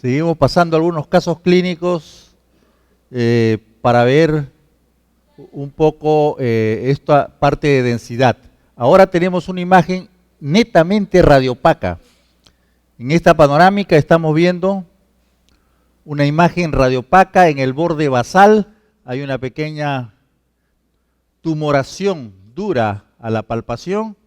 Seguimos pasando algunos casos clínicos para ver un poco esta parte de densidad. Ahora tenemos una imagen netamente radiopaca. En esta panorámica estamos viendo una imagen radiopaca en el borde basal. Hay una pequeña tumoración dura a la palpación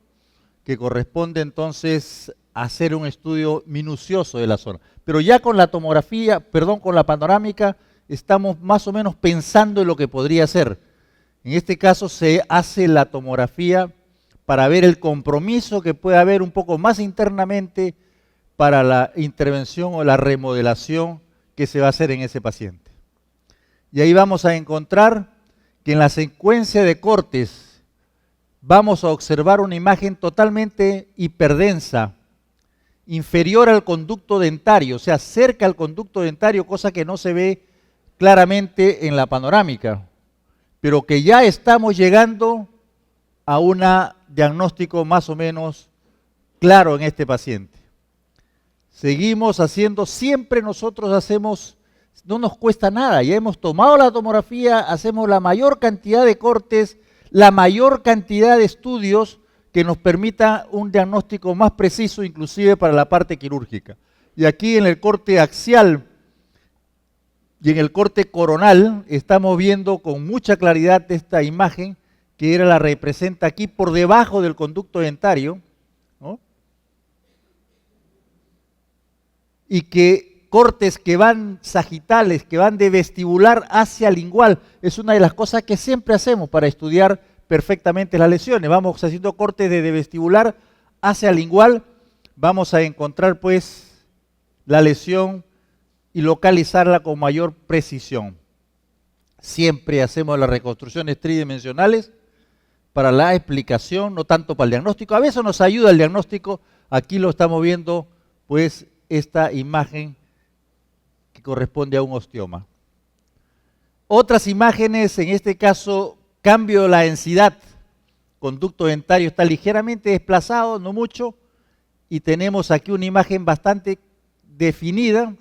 que corresponde entonces a hacer un estudio minucioso de la zona. Pero ya con la tomografía, con la panorámica, estamos más o menos pensando en lo que podría ser. En este caso se hace la tomografía para ver el compromiso que puede haber un poco más internamente para la intervención o la remodelación que se va a hacer en ese paciente. Y ahí vamos a encontrar que en la secuencia de cortes vamos a observar una imagen totalmente hiperdensa, inferior al conducto dentario, o sea, cerca al conducto dentario, cosa que no se ve claramente en la panorámica, pero que ya estamos llegando a un diagnóstico más o menos claro en este paciente. Seguimos haciendo, siempre nosotros hacemos, no nos cuesta nada, ya hemos tomado la tomografía, hacemos la mayor cantidad de cortes, la mayor cantidad de estudios que nos permita un diagnóstico más preciso, inclusive para la parte quirúrgica. Y aquí en el corte axial y en el corte coronal estamos viendo con mucha claridad esta imagen que la representa aquí por debajo del conducto dentario, ¿no? Y que cortes que van sagitales, que van de vestibular hacia lingual, es una de las cosas que siempre hacemos para estudiar perfectamente las lesiones. Vamos haciendo cortes de vestibular hacia lingual, vamos a encontrar pues la lesión y localizarla con mayor precisión. Siempre hacemos las reconstrucciones tridimensionales para la explicación, no tanto para el diagnóstico. A veces nos ayuda el diagnóstico, aquí lo estamos viendo pues esta imagen que corresponde a un osteoma. Otras imágenes, en este caso, cambio de la densidad. Conducto dentario está ligeramente desplazado, no mucho, y tenemos aquí una imagen bastante definida,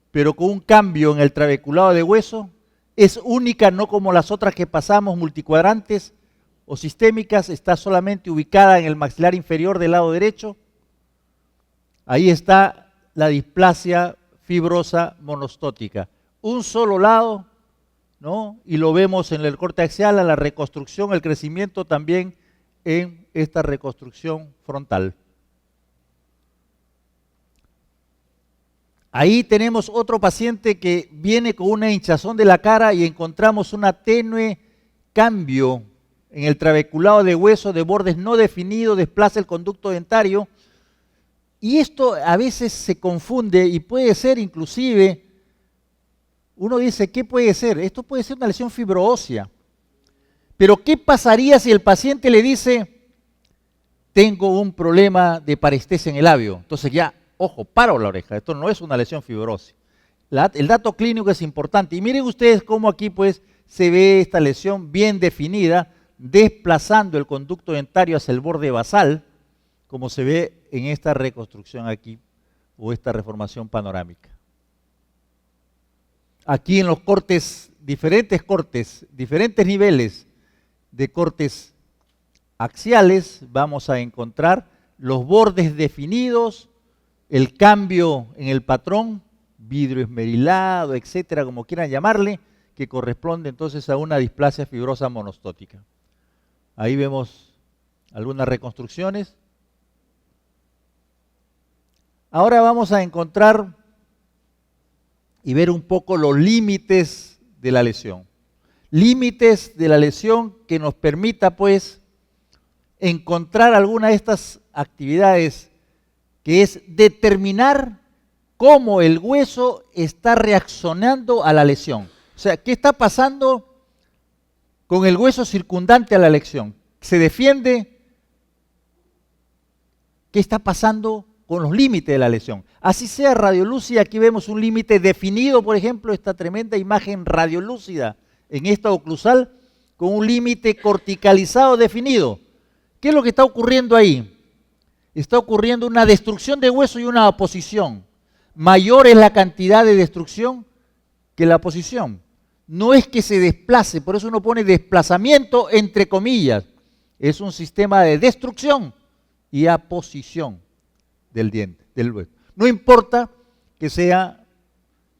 pero con un cambio en el trabeculado de hueso. Es única, no como las otras que pasamos, multicuadrantes o sistémicas, está solamente ubicada en el maxilar inferior del lado derecho. Ahí está la displasia fibrosa monostótica. Un solo lado, ¿no? Y lo vemos en el corte axial, a la reconstrucción, el crecimiento también en esta reconstrucción frontal. Ahí tenemos otro paciente que viene con una hinchazón de la cara y encontramos un tenue cambio en el trabeculado de hueso de bordes no definidos, desplaza el conducto dentario. Y esto a veces se confunde y puede ser inclusive, uno dice, ¿qué puede ser? Esto puede ser una lesión fibroósea. Pero ¿qué pasaría si el paciente le dice, tengo un problema de parestesia en el labio? Entonces ya, ojo, paro la oreja, esto no es una lesión fibrosa. El dato clínico es importante. Y miren ustedes cómo aquí pues se ve esta lesión bien definida, desplazando el conducto dentario hacia el borde basal, como se ve en esta reconstrucción aquí, o esta reformación panorámica. Aquí en los cortes, diferentes niveles de cortes axiales, vamos a encontrar los bordes definidos, el cambio en el patrón, vidrio esmerilado, etcétera, como quieran llamarle, que corresponde entonces a una displasia fibrosa monostótica. Ahí vemos algunas reconstrucciones. Ahora vamos a encontrar y ver un poco los límites de la lesión. Límites de la lesión que nos permita pues encontrar alguna de estas actividades, que es determinar cómo el hueso está reaccionando a la lesión. O sea, ¿qué está pasando con el hueso circundante a la lesión? ¿Se defiende? ¿Qué está pasando con los límites de la lesión? Así sea radiolúcida, aquí vemos un límite definido, por ejemplo, esta tremenda imagen radiolúcida en esta oclusal, con un límite corticalizado definido. ¿Qué es lo que está ocurriendo ahí? Está ocurriendo una destrucción de hueso y una oposición. mayor es la cantidad de destrucción que la posición. No es que se desplace, por eso uno pone desplazamiento entre comillas. Es un sistema de destrucción y aposición del diente, del hueso. No importa que sea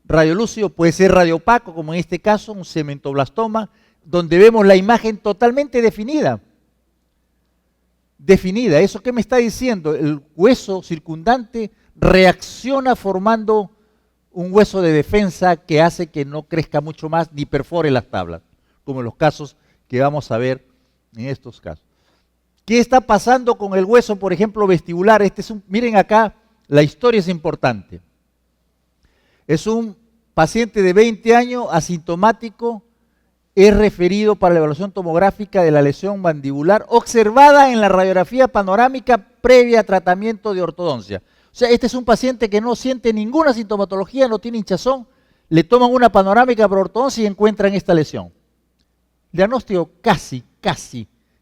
radiolúcido, puede ser radiopaco, como en este caso, un cementoblastoma, donde vemos la imagen totalmente definida. Definida. ¿Eso qué me está diciendo? El hueso circundante reacciona formando un hueso de defensa que hace que no crezca mucho más ni perfore las tablas, como en los casos que vamos a ver en estos casos. ¿Qué está pasando con el hueso, por ejemplo, vestibular? Miren acá, la historia es importante. Es un paciente de 20 años, asintomático, es referido para la evaluación tomográfica de la lesión mandibular observada en la radiografía panorámica previa a tratamiento de ortodoncia. O sea, este es un paciente que no siente ninguna sintomatología, no tiene hinchazón, le toman una panorámica por ortodoncia y encuentran esta lesión. El diagnóstico casi,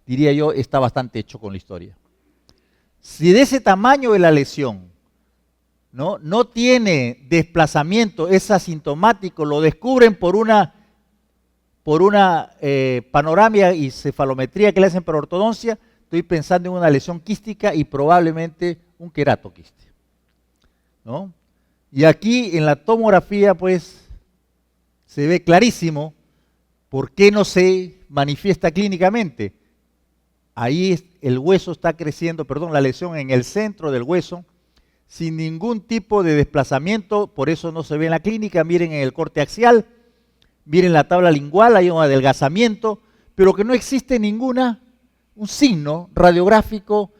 diría yo, está bastante hecho con la historia. Si de ese tamaño de la lesión no tiene desplazamiento, es asintomático, lo descubren por una panoramia y cefalometría que le hacen por ortodoncia, estoy pensando en una lesión quística y probablemente un queratoquiste, ¿no? Y aquí en la tomografía pues se ve clarísimo por qué no se manifiesta clínicamente. Ahí el hueso está creciendo, la lesión en el centro del hueso, sin ningún tipo de desplazamiento, por eso no se ve en la clínica. Miren en el corte axial, miren la tabla lingual, hay un adelgazamiento, pero que no existe un signo radiográfico,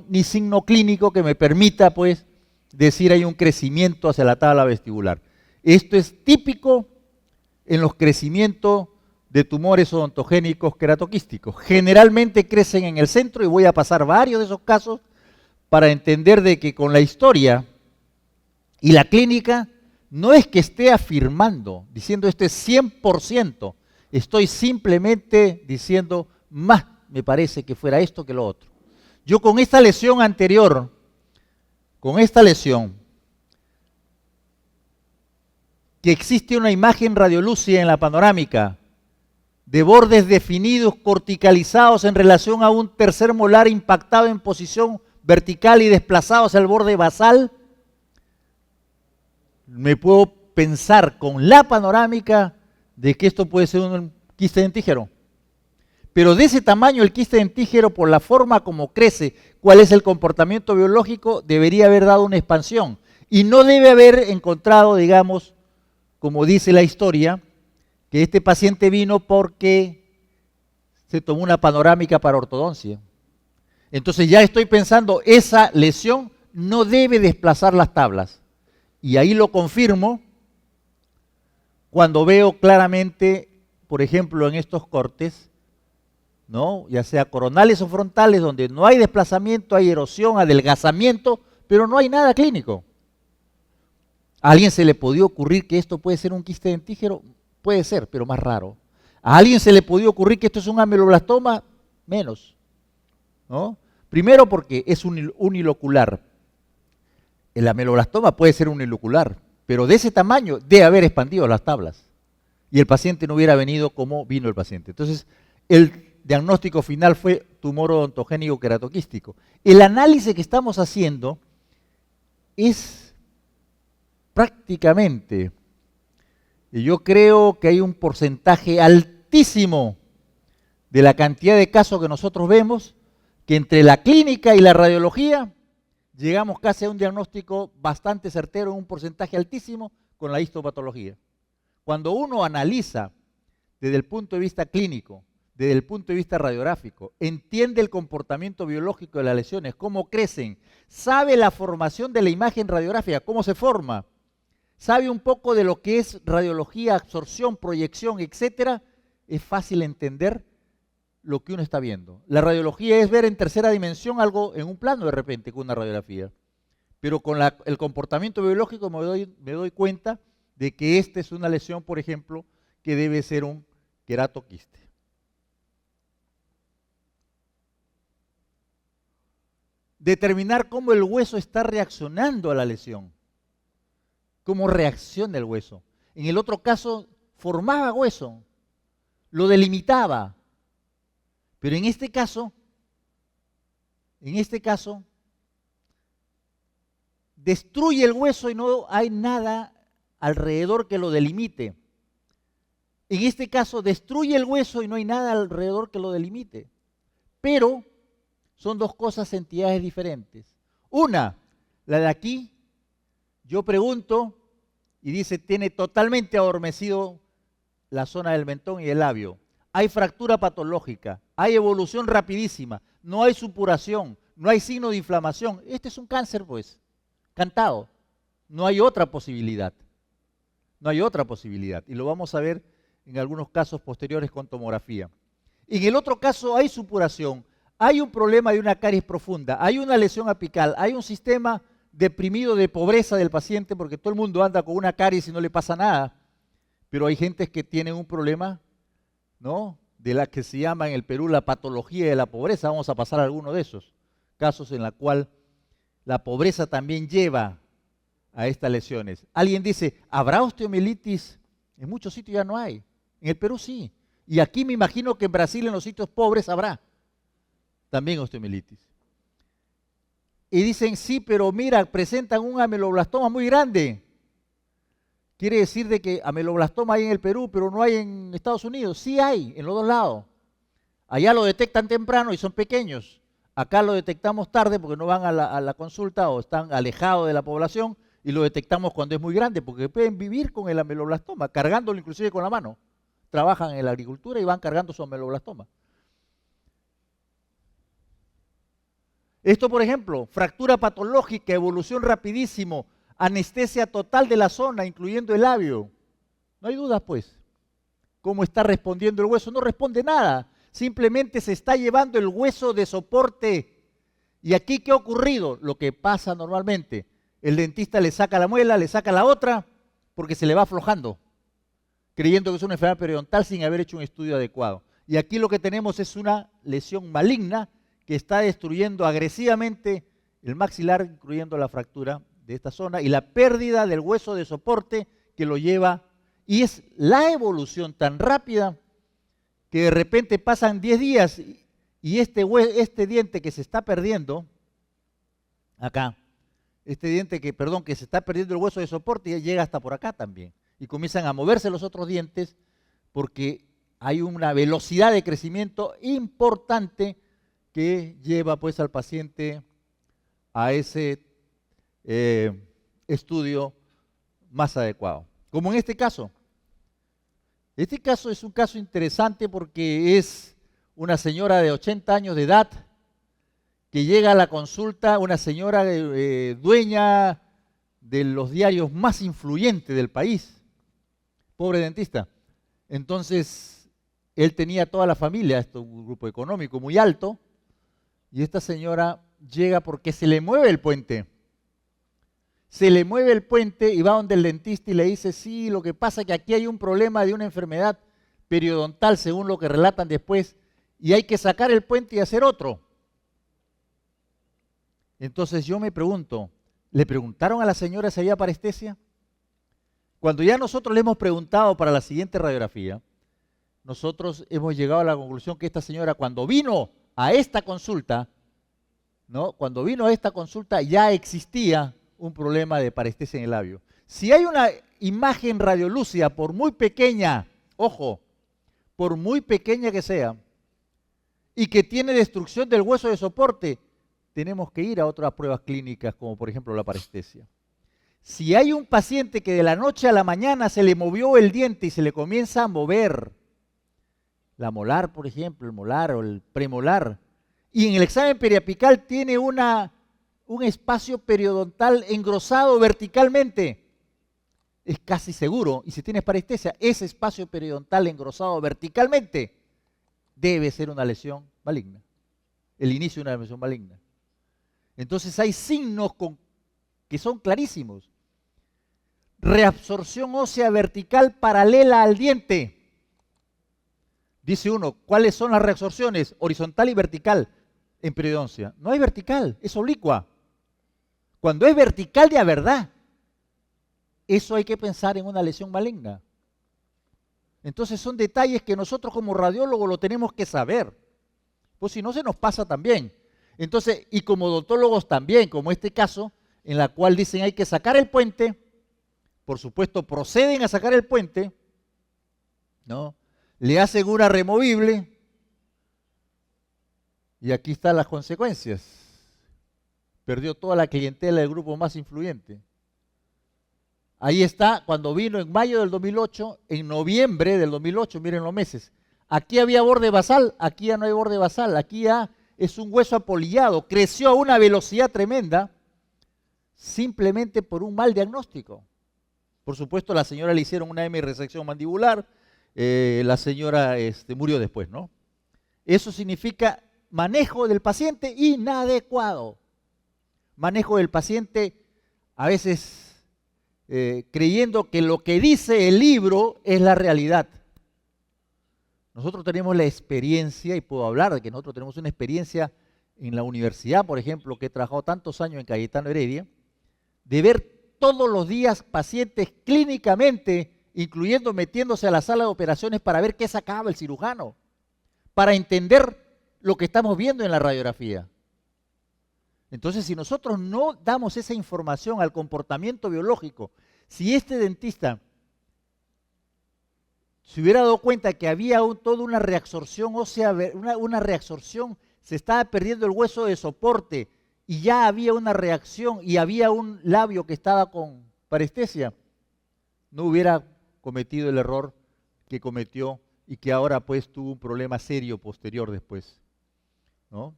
ni signo clínico que me permita pues decir hay un crecimiento hacia la tabla vestibular. Esto es típico en los crecimientos de tumores odontogénicos queratoquísticos. Generalmente crecen en el centro y voy a pasar varios de esos casos para entender de que con la historia y la clínica no es que esté afirmando, diciendo esto es 100%, estoy simplemente diciendo más me parece que fuera esto que lo otro. Yo con esta lesión anterior, que existe una imagen radiolúcida en la panorámica de bordes definidos, corticalizados en relación a un tercer molar impactado en posición vertical y desplazado hacia el borde basal, me puedo pensar con la panorámica de que esto puede ser un quiste dentígero. Pero de ese tamaño el quiste dentígero, por la forma como crece, cuál es el comportamiento biológico, debería haber dado una expansión. Y no debe haber encontrado, digamos, como dice la historia, que este paciente vino porque se tomó una panorámica para ortodoncia. Entonces ya estoy pensando, esa lesión no debe desplazar las tablas. Y ahí lo confirmo cuando veo claramente, por ejemplo, en estos cortes, ¿no? Ya sea coronales o frontales, donde no hay desplazamiento, hay erosión, adelgazamiento, pero no hay nada clínico. ¿A alguien se le podía ocurrir que esto puede ser un quiste dentígero? Puede ser, pero más raro. ¿A alguien se le podía ocurrir que esto es un ameloblastoma? Menos, ¿no? Primero porque es unilocular. El ameloblastoma puede ser unilocular, pero de ese tamaño debe haber expandido las tablas. Y el paciente no hubiera venido como vino el paciente. Entonces, el diagnóstico final fue tumor odontogénico queratoquístico. El análisis que estamos haciendo es prácticamente, y yo creo que hay un porcentaje altísimo de la cantidad de casos que nosotros vemos, que entre la clínica y la radiología llegamos casi a un diagnóstico bastante certero, un porcentaje altísimo con la histopatología. Cuando uno analiza desde el punto de vista clínico, desde el punto de vista radiográfico, entiende el comportamiento biológico de las lesiones, cómo crecen, sabe la formación de la imagen radiográfica, cómo se forma, sabe un poco de lo que es radiología, absorción, proyección, etcétera, es fácil entender lo que uno está viendo. La radiología es ver en tercera dimensión algo en un plano de repente con una radiografía, pero con el comportamiento biológico me doy cuenta de que esta es una lesión, por ejemplo, que debe ser un queratoquiste. Determinar cómo el hueso está reaccionando a la lesión. cómo reacciona el hueso. En el otro caso, formaba hueso, lo delimitaba. Pero en este caso, destruye el hueso y no hay nada alrededor que lo delimite. En este caso, destruye el hueso y no hay nada alrededor que lo delimite. Pero son dos cosas, entidades diferentes. Una, la de aquí, yo pregunto, y dice, tiene totalmente adormecido la zona del mentón y el labio. Hay fractura patológica, hay evolución rapidísima, no hay supuración, no hay signo de inflamación. Este es un cáncer, pues, cantado. No hay otra posibilidad. No hay otra posibilidad. Y lo vamos a ver en algunos casos posteriores con tomografía. En el otro caso hay supuración, hay un problema de una caries profunda, hay una lesión apical, hay un sistema deprimido de pobreza del paciente, porque todo el mundo anda con una caries y no le pasa nada. Pero hay gente que tiene un problema, ¿no?, de la que se llama en el Perú la patología de la pobreza. Vamos a pasar a alguno de esos casos en la cual la pobreza también lleva a estas lesiones. Alguien dice, ¿habrá osteomielitis? En muchos sitios ya no hay. En el Perú sí. Y aquí me imagino que en Brasil, en los sitios pobres, habrá también osteomielitis. Y dicen, sí, pero mira, presentan un ameloblastoma muy grande. Quiere decir de que ameloblastoma hay en el Perú, pero no hay en Estados Unidos. Sí hay, en los dos lados. Allá lo detectan temprano y son pequeños. Acá lo detectamos tarde porque no van a la consulta o están alejados de la población, y lo detectamos cuando es muy grande, porque pueden vivir con el ameloblastoma, cargándolo inclusive con la mano. Trabajan en la agricultura y van cargando su ameloblastoma. Esto, por ejemplo, fractura patológica, evolución rapidísimo, anestesia total de la zona, incluyendo el labio. No hay duda, pues. ¿Cómo está respondiendo el hueso? No responde nada. Simplemente se está llevando el hueso de soporte. ¿Y aquí qué ha ocurrido? Lo que pasa normalmente. El dentista le saca la muela, le saca la otra, porque se le va aflojando, creyendo que es una enfermedad periodontal sin haber hecho un estudio adecuado. Y aquí lo que tenemos es una lesión maligna que está destruyendo agresivamente el maxilar, incluyendo la fractura de esta zona y la pérdida del hueso de soporte que lo lleva. Y es la evolución tan rápida que de repente pasan 10 días y este diente que se está perdiendo, acá, este diente que se está perdiendo el hueso de soporte, ya llega hasta por acá también. Y comienzan a moverse los otros dientes porque hay una velocidad de crecimiento importante que lleva pues al paciente a ese estudio más adecuado. Como en este caso. Este caso es un caso interesante porque es una señora de 80 años de edad que llega a la consulta, una señora dueña de los diarios más influyentes del país, pobre dentista. Entonces, él tenía toda la familia, esto es un grupo económico muy alto, y esta señora llega porque se le mueve el puente. Se le mueve el puente y va donde el dentista y le dice, sí, lo que pasa es que aquí hay un problema de una enfermedad periodontal, según lo que relatan después, y hay que sacar el puente y hacer otro. Entonces yo me pregunto, ¿le preguntaron a la señora si había parestesia? Cuando ya nosotros le hemos preguntado para la siguiente radiografía, nosotros hemos llegado a la conclusión que esta señora cuando vino a esta consulta, ¿no?, cuando vino a esta consulta ya existía un problema de parestesia en el labio. Si hay una imagen radiolúcida, por muy pequeña, ojo, por muy pequeña que sea, y que tiene destrucción del hueso de soporte, tenemos que ir a otras pruebas clínicas, como por ejemplo la parestesia. Si hay un paciente que de la noche a la mañana se le movió el diente y se le comienza a mover la molar, por ejemplo, el molar o el premolar, y en el examen periapical tiene un espacio periodontal engrosado verticalmente, es casi seguro, y si tienes parestesia, ese espacio periodontal engrosado verticalmente debe ser una lesión maligna, el inicio de una lesión maligna. Entonces hay signos que son clarísimos. Reabsorción ósea vertical paralela al diente. Dice uno, ¿cuáles son las reabsorciones? Horizontal y vertical en periodoncia. No hay vertical, es oblicua. Cuando es vertical de a verdad. eso hay que pensar en una lesión maligna. Entonces son detalles que nosotros como radiólogos lo tenemos que saber, pues si no se nos pasa también. Entonces, y como odontólogos también, como este caso, en la cual dicen hay que sacar el puente, por supuesto proceden a sacar el puente, ¿no? Le hacen una removible y aquí están las consecuencias. Perdió toda la clientela del grupo más influyente. Ahí está, cuando vino en mayo del 2008, en noviembre del 2008, miren los meses. Aquí había borde basal, aquí ya no hay borde basal, aquí ya es un hueso apolillado. Creció a una velocidad tremenda simplemente por un mal diagnóstico. Por supuesto, a la señora le hicieron una hemiresección mandibular, la señora murió después, ¿no? Eso significa manejo del paciente inadecuado. Manejo del paciente a veces creyendo que lo que dice el libro es la realidad. Nosotros tenemos la experiencia, y puedo hablar de que nosotros tenemos una experiencia en la universidad, por ejemplo, que he trabajado tantos años en Cayetano Heredia, de ver todos los días pacientes clínicamente, incluyendo metiéndose a la sala de operaciones para ver qué sacaba el cirujano, para entender lo que estamos viendo en la radiografía. Entonces, si nosotros no damos esa información al comportamiento biológico, si este dentista se hubiera dado cuenta que había toda una reabsorción ósea, una reabsorción, se estaba perdiendo el hueso de soporte y ya había una reacción y había un labio que estaba con parestesia, no hubiera cometido el error que cometió y que ahora pues tuvo un problema serio posterior después, ¿no?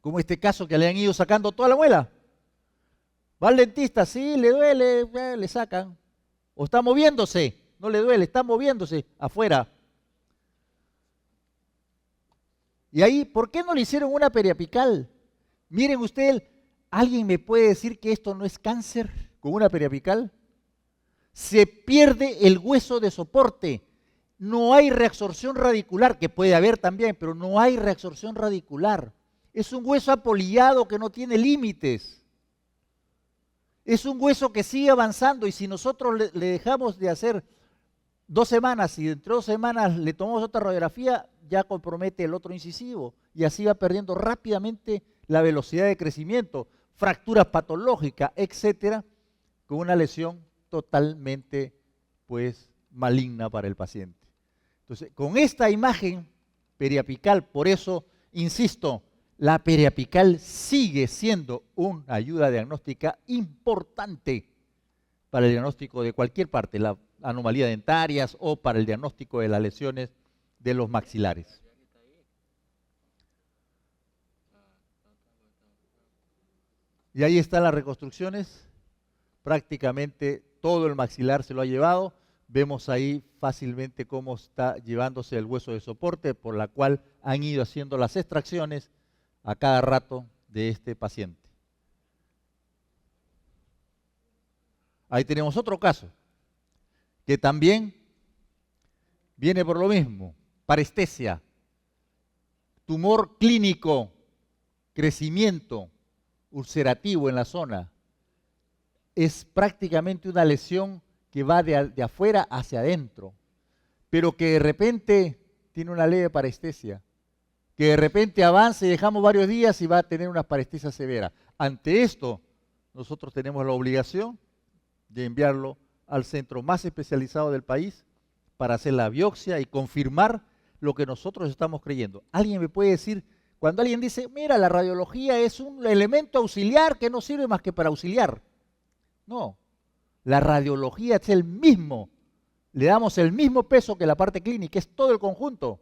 Como este caso que le han ido sacando toda la muela. Va al dentista, sí, le duele, le sacan. O está moviéndose, no le duele, está moviéndose afuera. Y ahí, ¿por qué no le hicieron una periapical? Miren ustedes, ¿alguien me puede decir que esto no es cáncer con una periapical? Se pierde el hueso de soporte. No hay reabsorción radicular, que puede haber también, pero no hay reabsorción radicular. Es un hueso apolillado que no tiene límites. Es un hueso que sigue avanzando y si nosotros le dejamos de hacer 2 semanas y dentro de 2 semanas le tomamos otra radiografía, ya compromete el otro incisivo y así va perdiendo rápidamente la velocidad de crecimiento, fracturas patológicas, etcétera, con una lesión totalmente pues maligna para el paciente. Entonces, con esta imagen periapical, por eso insisto, la periapical sigue siendo una ayuda diagnóstica importante para el diagnóstico de cualquier parte, la anomalía dentarias o para el diagnóstico de las lesiones de los maxilares. Y ahí están las reconstrucciones, prácticamente todo el maxilar se lo ha llevado. Vemos ahí fácilmente cómo está llevándose el hueso de soporte, por la cual han ido haciendo las extracciones a cada rato de este paciente. Ahí tenemos otro caso, que también viene por lo mismo, parestesia, tumor clínico, crecimiento ulcerativo en la zona. Es prácticamente una lesión que va de afuera hacia adentro, pero que de repente tiene una leve parestesia, que de repente avanza y dejamos varios días y va a tener una parestesia severa. Ante esto, nosotros tenemos la obligación de enviarlo al centro más especializado del país para hacer la biopsia y confirmar lo que nosotros estamos creyendo. ¿Alguien me puede decir, cuando alguien dice, mira, la radiología es un elemento auxiliar que no sirve más que para auxiliar? No, la radiología es el mismo, le damos el mismo peso que la parte clínica, es todo el conjunto.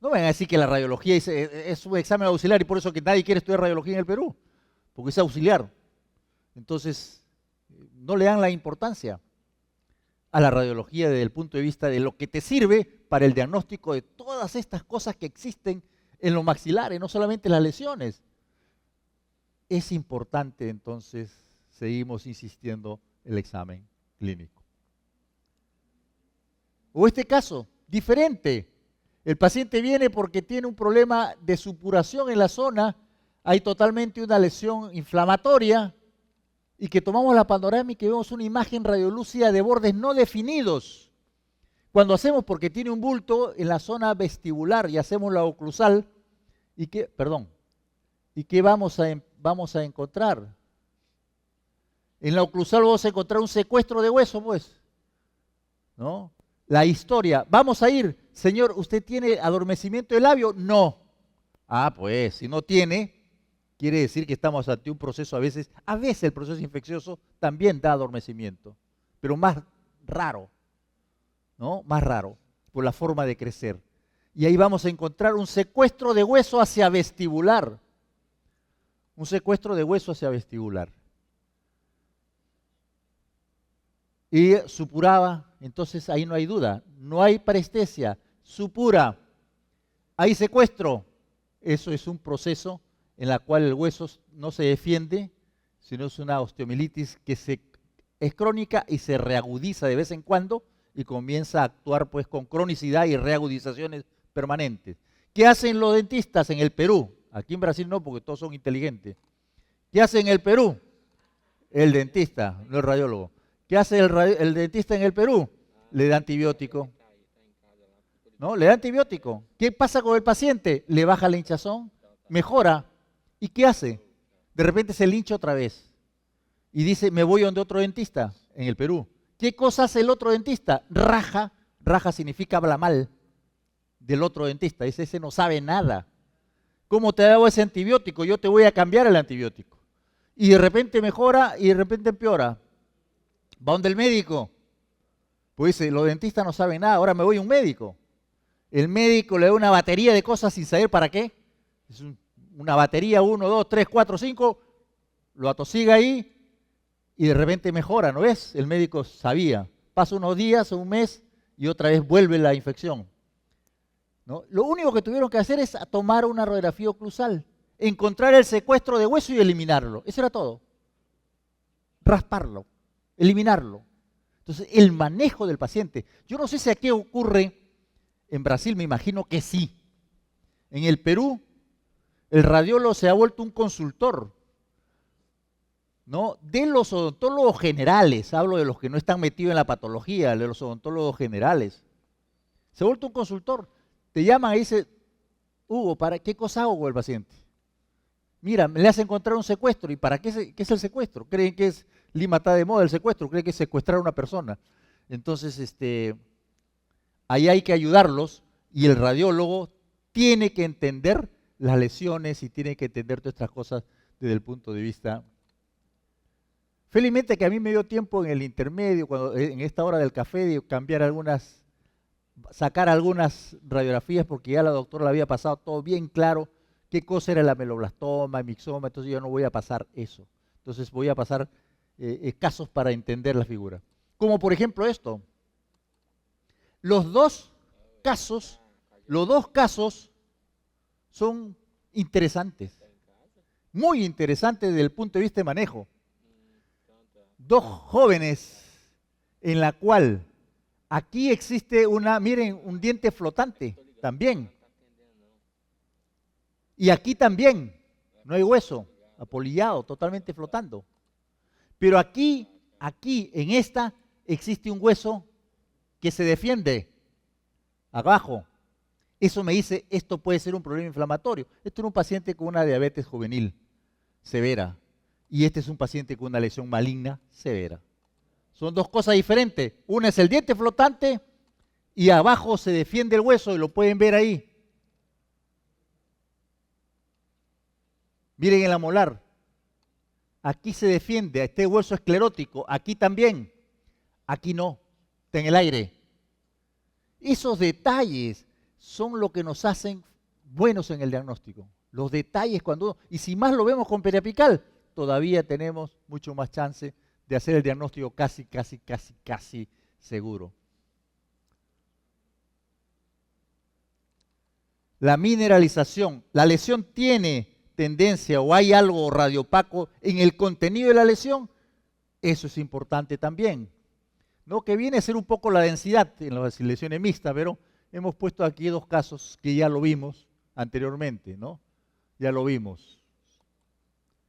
No vengan a decir que la radiología es un examen auxiliar y por eso que nadie quiere estudiar radiología en el Perú, porque es auxiliar. Entonces, no le dan la importancia a la radiología desde el punto de vista de lo que te sirve para el diagnóstico de todas estas cosas que existen en los maxilares, no solamente las lesiones. Es importante, entonces, seguimos insistiendo el examen clínico. O este caso, diferente. El paciente viene porque tiene un problema de supuración en la zona, hay totalmente una lesión inflamatoria, y que tomamos la panorámica y vemos una imagen radiolúcida de bordes no definidos. Cuando hacemos, porque tiene un bulto en la zona vestibular y hacemos la oclusal, ¿y qué vamos a encontrar? En la oclusal vamos a encontrar un secuestro de hueso, pues, ¿no? La historia, vamos a ir, señor, ¿usted tiene adormecimiento de labio? No. Ah, pues, si no tiene, quiere decir que estamos ante un proceso a veces el proceso infeccioso también da adormecimiento, pero más raro, ¿no? Más raro, por la forma de crecer. Y ahí vamos a encontrar un secuestro de hueso hacia vestibular. Un secuestro de hueso hacia vestibular. Y supuraba, entonces ahí no hay duda, no hay parestesia, supura, hay secuestro. Eso es un proceso en el cual el hueso no se defiende, sino es una osteomielitis que es crónica y se reagudiza de vez en cuando y comienza a actuar pues con cronicidad y reagudizaciones permanentes. ¿Qué hacen los dentistas en el Perú? Aquí en Brasil no, porque todos son inteligentes. ¿Qué hace en el Perú? El dentista, no el radiólogo. ¿Qué hace el dentista en el Perú? Le da antibiótico. ¿No? Le da antibiótico. ¿Qué pasa con el paciente? Le baja la hinchazón, mejora. ¿Y qué hace? De repente se lincha otra vez. Y dice, me voy donde otro dentista, en el Perú. ¿Qué cosa hace el otro dentista? Raja. Raja significa habla mal del otro dentista. Dice, ese no sabe nada. ¿Cómo te hago ese antibiótico? Yo te voy a cambiar el antibiótico. Y de repente mejora y de repente empeora. Va donde el médico. Pues dice, los dentistas no saben nada, ahora me voy a un médico. El médico le da una batería de cosas sin saber para qué. Es una batería, 1, 2, 3, 4, 5, lo atosiga ahí y de repente mejora, ¿no ves? El médico sabía. Pasa unos días o un mes y otra vez vuelve la infección, ¿no? Lo único que tuvieron que hacer es tomar una radiografía oclusal, encontrar el secuestro de hueso y eliminarlo. Eso era todo. Rasparlo, eliminarlo. Entonces, el manejo del paciente. Yo no sé si aquí ocurre, en Brasil me imagino que sí. En el Perú, el radiólogo se ha vuelto un consultor, ¿no? De los odontólogos generales, hablo de los que no están metidos en la patología, de los odontólogos generales. Se ha vuelto un consultor. Te llaman y dice, Hugo, ¿para qué cosa hago con el paciente? Mira, me le hace encontrar un secuestro. ¿Y para qué es el secuestro? ¿Creen que es Lima está de moda el secuestro? ¿Creen que es secuestrar a una persona? Entonces, ahí hay que ayudarlos y el radiólogo tiene que entender las lesiones y tiene que entender todas estas cosas desde el punto de vista. Felizmente que a mí me dio tiempo en el intermedio, en esta hora del café, de sacar algunas radiografías porque ya la doctora le había pasado todo bien claro qué cosa era el ameloblastoma, el mixoma, entonces yo no voy a pasar eso. Entonces voy a pasar casos para entender la figura. Como por ejemplo esto. Los dos casos son interesantes, muy interesantes desde el punto de vista de manejo. Dos jóvenes en la cual aquí existe miren, un diente flotante también. Y aquí también, no hay hueso, apolillado, totalmente flotando. Pero aquí, en esta, existe un hueso que se defiende abajo. Eso me dice, esto puede ser un problema inflamatorio. Esto es un paciente con una diabetes juvenil severa. Y este es un paciente con una lesión maligna severa. Son dos cosas diferentes. Una es el diente flotante y abajo se defiende el hueso y lo pueden ver ahí. Miren en la molar. Aquí se defiende, este hueso esclerótico. Aquí también. Aquí no. Está en el aire. Esos detalles son lo que nos hacen buenos en el diagnóstico. Los detalles y si más lo vemos con periapical, todavía tenemos mucho más chance de hacer el diagnóstico casi seguro. La mineralización. La lesión tiene tendencia o hay algo radiopaco en el contenido de la lesión. Eso es importante también, ¿no? Que viene a ser un poco la densidad en las lesiones mixtas, pero hemos puesto aquí dos casos que ya lo vimos anteriormente, ¿no? Ya lo vimos,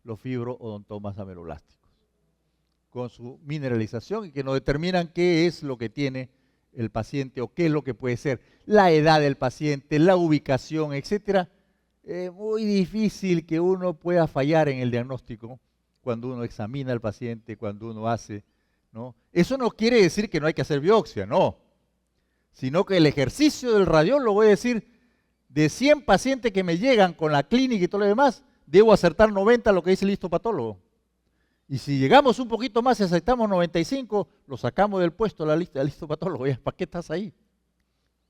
los fibroodontomas ameloblásticos. con su mineralización y que nos determinan qué es lo que tiene el paciente o qué es lo que puede ser. La edad del paciente, la ubicación, etcétera. Muy difícil que uno pueda fallar en el diagnóstico cuando uno examina al paciente, cuando uno hace, ¿no? Eso no quiere decir que no hay que hacer biopsia, no. Sino que el ejercicio del radiólogo, es decir, de 100 pacientes que me llegan con la clínica y todo lo demás, debo acertar 90 lo que dice el histopatólogo. Y si llegamos un poquito más y aceptamos 95, lo sacamos del puesto de la lista del histopatólogo. ¿Para qué estás ahí?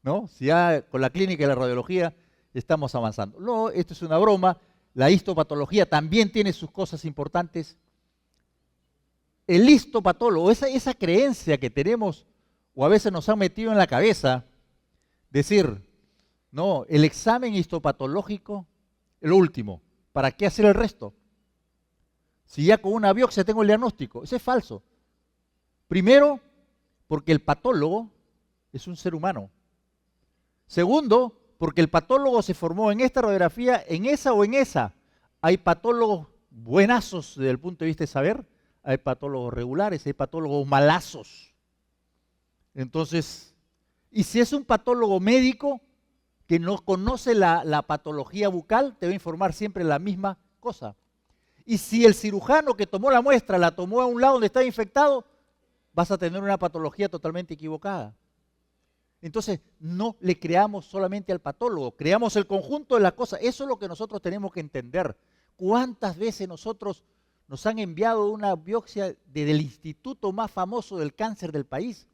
¿No? Si ya con la clínica y la radiología estamos avanzando. No, esto es una broma. La histopatología también tiene sus cosas importantes. El histopatólogo, esa creencia que tenemos, o a veces nos han metido en la cabeza, decir, no, el examen histopatológico es lo último. ¿Para qué hacer el resto? Si ya con una biopsia tengo el diagnóstico. Eso es falso. Primero, porque el patólogo es un ser humano. Segundo, porque el patólogo se formó en esta radiografía, en esa o en esa. Hay patólogos buenazos desde el punto de vista de saber, hay patólogos regulares, hay patólogos malazos. Entonces, y si es un patólogo médico que no conoce la patología bucal, te va a informar siempre la misma cosa. Y si el cirujano que tomó la muestra la tomó a un lado donde estaba infectado, vas a tener una patología totalmente equivocada. Entonces, no le creamos solamente al patólogo, creamos el conjunto de las cosas. Eso es lo que nosotros tenemos que entender. ¿Cuántas veces nosotros nos han enviado una biopsia del instituto más famoso del cáncer del país,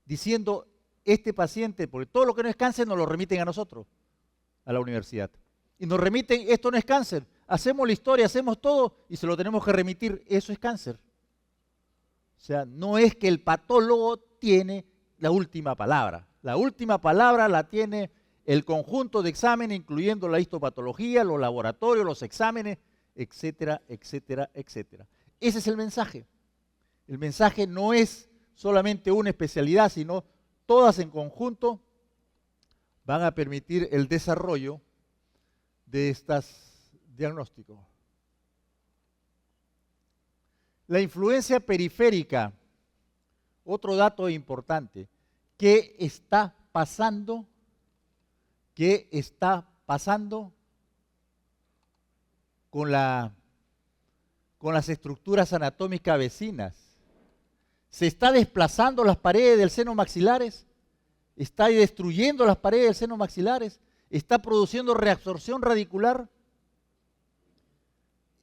diciendo, este paciente, porque todo lo que no es cáncer nos lo remiten a nosotros, a la universidad? Y nos remiten, esto no es cáncer. Hacemos la historia, hacemos todo y se lo tenemos que remitir, eso es cáncer. O sea, no es que el patólogo tiene la última palabra. La última palabra la tiene el conjunto de exámenes, incluyendo la histopatología, los laboratorios, los exámenes, etcétera, etcétera, etcétera. Ese es el mensaje. El mensaje no es solamente una especialidad, sino todas en conjunto van a permitir el desarrollo de estos diagnósticos. La influencia periférica, otro dato importante. ¿Qué está pasando? ¿Qué está pasando con las estructuras anatómicas vecinas? ¿Se está desplazando las paredes del seno maxilares? ¿Está destruyendo las paredes del seno maxilares? ¿Está produciendo reabsorción radicular?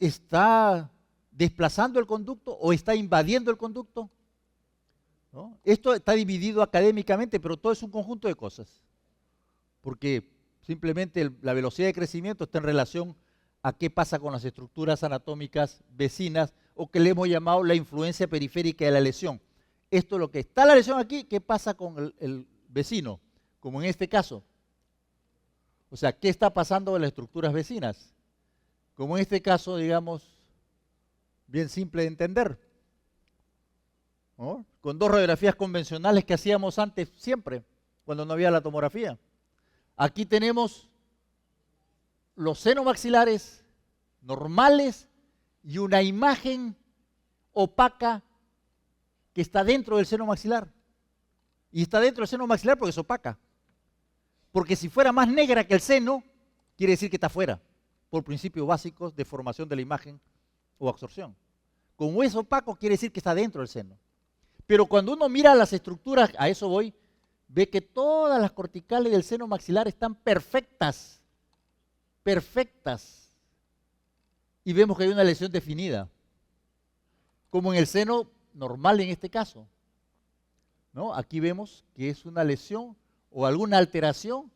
¿Está desplazando el conducto o está invadiendo el conducto? ¿No? Esto está dividido académicamente, pero todo es un conjunto de cosas. Porque simplemente la velocidad de crecimiento está en relación a qué pasa con las estructuras anatómicas vecinas o que le hemos llamado la influencia periférica de la lesión. Esto es lo que está la lesión aquí, ¿qué pasa con el vecino? Como en este caso. O sea, ¿qué está pasando en las estructuras vecinas? Como en este caso, digamos, bien simple de entender, ¿no? Con dos radiografías convencionales que hacíamos antes siempre, cuando no había la tomografía. Aquí tenemos los senos maxilares normales y una imagen opaca que está dentro del seno maxilar. Y está dentro del seno maxilar porque es opaca. Porque si fuera más negra que el seno, quiere decir que está fuera, por principios básicos de formación de la imagen o absorción. Como es opaco, quiere decir que está dentro del seno. Pero cuando uno mira las estructuras, a eso voy, ve que todas las corticales del seno maxilar están perfectas, perfectas. Y vemos que hay una lesión definida, como en el seno normal en este caso, ¿no? Aquí vemos que es una lesión o alguna alteración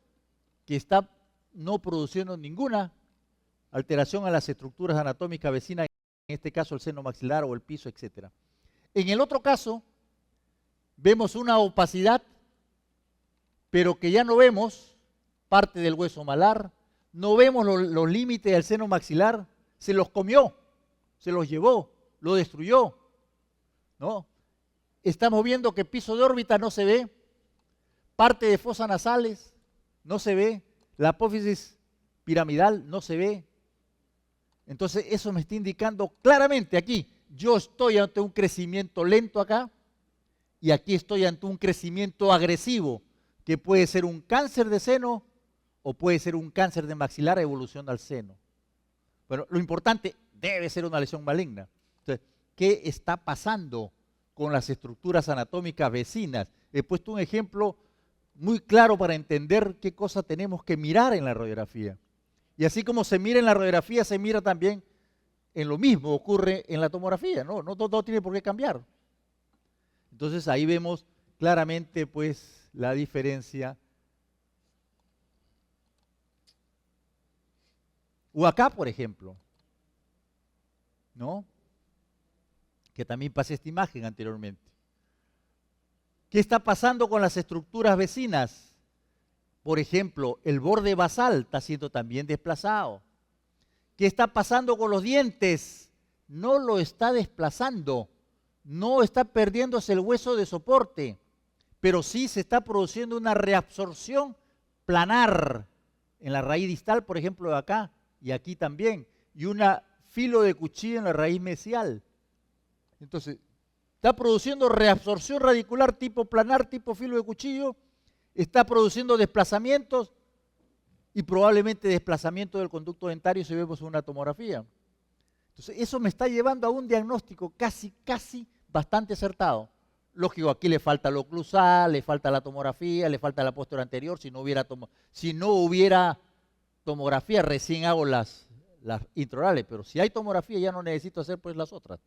que está no produciendo ninguna alteración a las estructuras anatómicas vecinas, en este caso el seno maxilar o el piso, etc. En el otro caso, vemos una opacidad, pero que ya no vemos parte del hueso malar, no vemos los límites del seno maxilar, se los comió, se los llevó, lo destruyó, ¿no? Estamos viendo que piso de órbita no se ve, parte de fosas nasales no se ve, la apófisis piramidal no se ve. Entonces eso me está indicando claramente aquí yo estoy ante un crecimiento lento acá y aquí estoy ante un crecimiento agresivo, que puede ser un cáncer de seno o puede ser un cáncer de maxilar a evolución al seno. Bueno, lo importante debe ser una lesión maligna. Entonces, ¿qué está pasando con las estructuras anatómicas vecinas? He puesto un ejemplo muy claro para entender qué cosa tenemos que mirar en la radiografía. Y así como se mira en la radiografía, se mira también en lo mismo, ocurre en la tomografía, no tiene por qué cambiar. Entonces ahí vemos claramente pues la diferencia. O acá, por ejemplo, ¿no? Que también pasé esta imagen anteriormente. ¿Qué está pasando con las estructuras vecinas? Por ejemplo, el borde basal está siendo también desplazado. ¿Qué está pasando con los dientes? No lo está desplazando, no está perdiéndose el hueso de soporte, pero sí se está produciendo una reabsorción planar en la raíz distal, por ejemplo, de acá y aquí también, y una filo de cuchillo en la raíz mesial. Entonces, está produciendo reabsorción radicular tipo planar, tipo filo de cuchillo, está produciendo desplazamientos y probablemente desplazamiento del conducto dentario si vemos una tomografía. Entonces, eso me está llevando a un diagnóstico casi bastante acertado. Lógico, aquí le falta lo oclusal, le falta la tomografía, le falta la posterior anterior. Si no hubiera tomografía, recién hago las intraorales, pero si hay tomografía ya no necesito hacer pues las otras,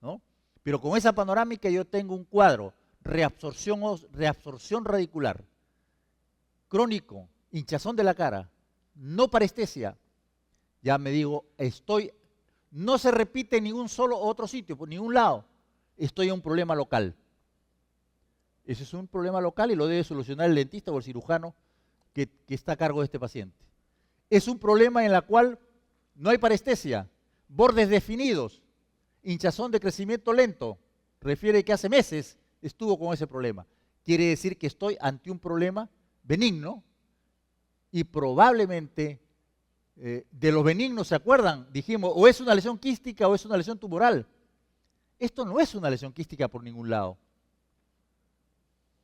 ¿no? Pero con esa panorámica yo tengo un cuadro, reabsorción radicular, crónico, hinchazón de la cara, no parestesia. Ya me digo, no se repite en ningún solo otro sitio, por ningún lado. Estoy en un problema local. Ese es un problema local y lo debe solucionar el dentista o el cirujano que está a cargo de este paciente. Es un problema en el cual no hay parestesia, bordes definidos, hinchazón de crecimiento lento. Refiere que hace meses estuvo con ese problema. Quiere decir que estoy ante un problema benigno y probablemente de los benignos, ¿se acuerdan? Dijimos, o es una lesión quística o es una lesión tumoral. Esto no es una lesión quística por ningún lado.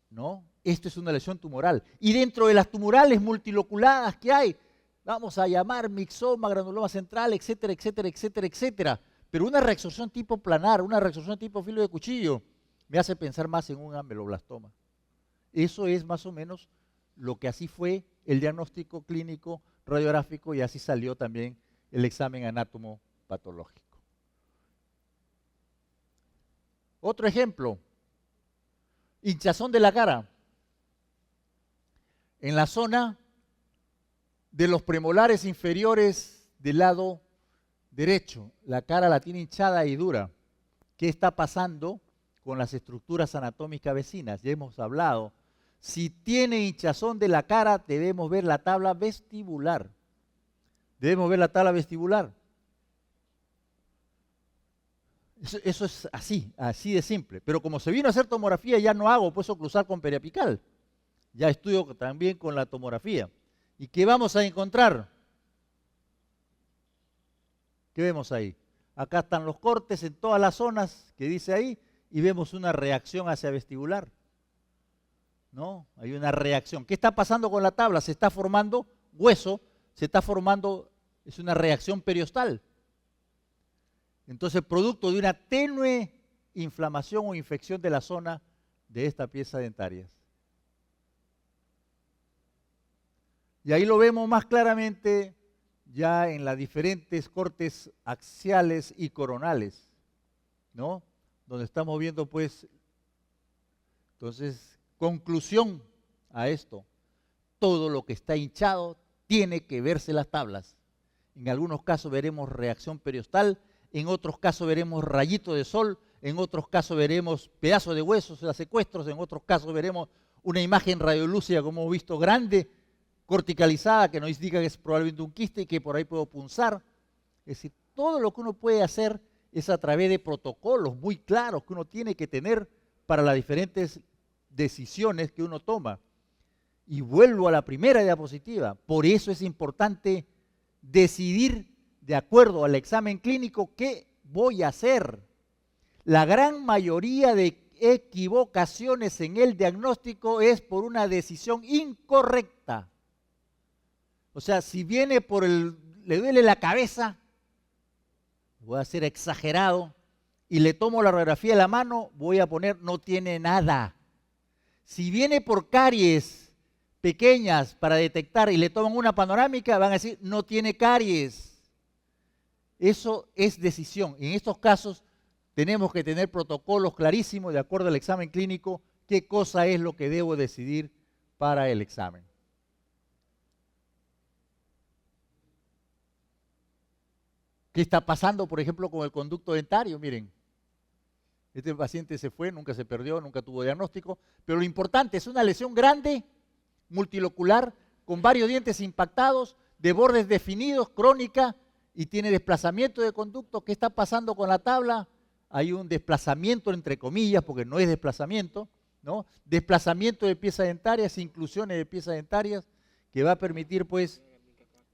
¿No? Esto es una lesión tumoral. Y dentro de las tumorales multiloculadas que hay, vamos a llamar mixoma, granuloma central, etcétera, etcétera, etcétera, etcétera. Pero una reabsorción tipo planar, una reabsorción tipo filo de cuchillo, me hace pensar más en un ameloblastoma. Eso es más o menos lo que así fue el diagnóstico clínico radiográfico y así salió también el examen anátomo-patológico. Otro ejemplo, hinchazón de la cara. En la zona de los premolares inferiores del lado derecho, la cara la tiene hinchada y dura. ¿Qué está pasando con las estructuras anatómicas vecinas? Ya hemos hablado. Si tiene hinchazón de la cara, debemos ver la tabla vestibular. Debemos ver la tabla vestibular. Eso es así de simple. Pero como se vino a hacer tomografía, ya no hago pues oclusal con periapical. Ya estudio también con la tomografía. ¿Y qué vamos a encontrar? ¿Qué vemos ahí? Acá están los cortes en todas las zonas que dice ahí y vemos una reacción hacia vestibular. ¿No? Hay una reacción. ¿Qué está pasando con la tabla? Se está formando hueso, es una reacción periostal. Entonces, producto de una tenue inflamación o infección de la zona de esta pieza dentaria. Y ahí lo vemos más claramente ya en las diferentes cortes axiales y coronales, ¿no? Donde estamos viendo pues, entonces, conclusión a esto, todo lo que está hinchado tiene que verse las tablas. En algunos casos veremos reacción periostal, en otros casos veremos rayito de sol, en otros casos veremos pedazos de huesos, secuestros, en otros casos veremos una imagen radiolúcida, como hemos visto, grande, corticalizada, que nos indica que es probablemente un quiste y que por ahí puedo punzar. Es decir, todo lo que uno puede hacer es a través de protocolos muy claros que uno tiene que tener para las diferentes decisiones que uno toma. Y vuelvo a la primera diapositiva. Por eso es importante decidir de acuerdo al examen clínico qué voy a hacer. La gran mayoría de equivocaciones en el diagnóstico es por una decisión incorrecta. O sea, si viene le duele la cabeza, voy a ser exagerado, y le tomo la radiografía de la mano, voy a poner no tiene nada. Si viene por caries pequeñas para detectar y le toman una panorámica, van a decir no tiene caries. Eso es decisión. En estos casos tenemos que tener protocolos clarísimos de acuerdo al examen clínico, qué cosa es lo que debo decidir para el examen. ¿Qué está pasando, por ejemplo, con el conducto dentario? Miren, este paciente se fue, nunca se perdió, nunca tuvo diagnóstico, pero lo importante es una lesión grande, multilocular, con varios dientes impactados, de bordes definidos, crónica, y tiene desplazamiento de conducto. ¿Qué está pasando con la tabla? Hay un desplazamiento, entre comillas, porque no es desplazamiento, ¿no? Desplazamiento de piezas dentarias, inclusiones de piezas dentarias, que va a permitir, pues,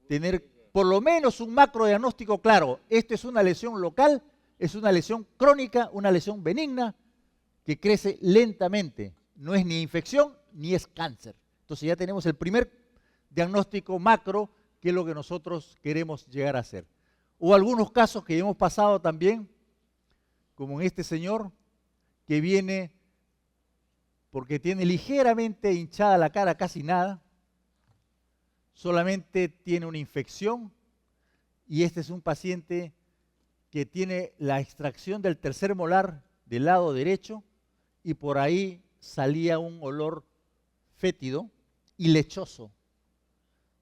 tener por lo menos un macrodiagnóstico claro. Esto es una lesión local, es una lesión crónica, una lesión benigna, que crece lentamente. No es ni infección, ni es cáncer. Entonces ya tenemos el primer diagnóstico macro, que es lo que nosotros queremos llegar a hacer. O algunos casos que hemos pasado también, como en este señor, que viene porque tiene ligeramente hinchada la cara, casi nada, solamente tiene una infección, y este es un paciente que tiene la extracción del tercer molar del lado derecho, y por ahí salía un olor fétido y lechoso.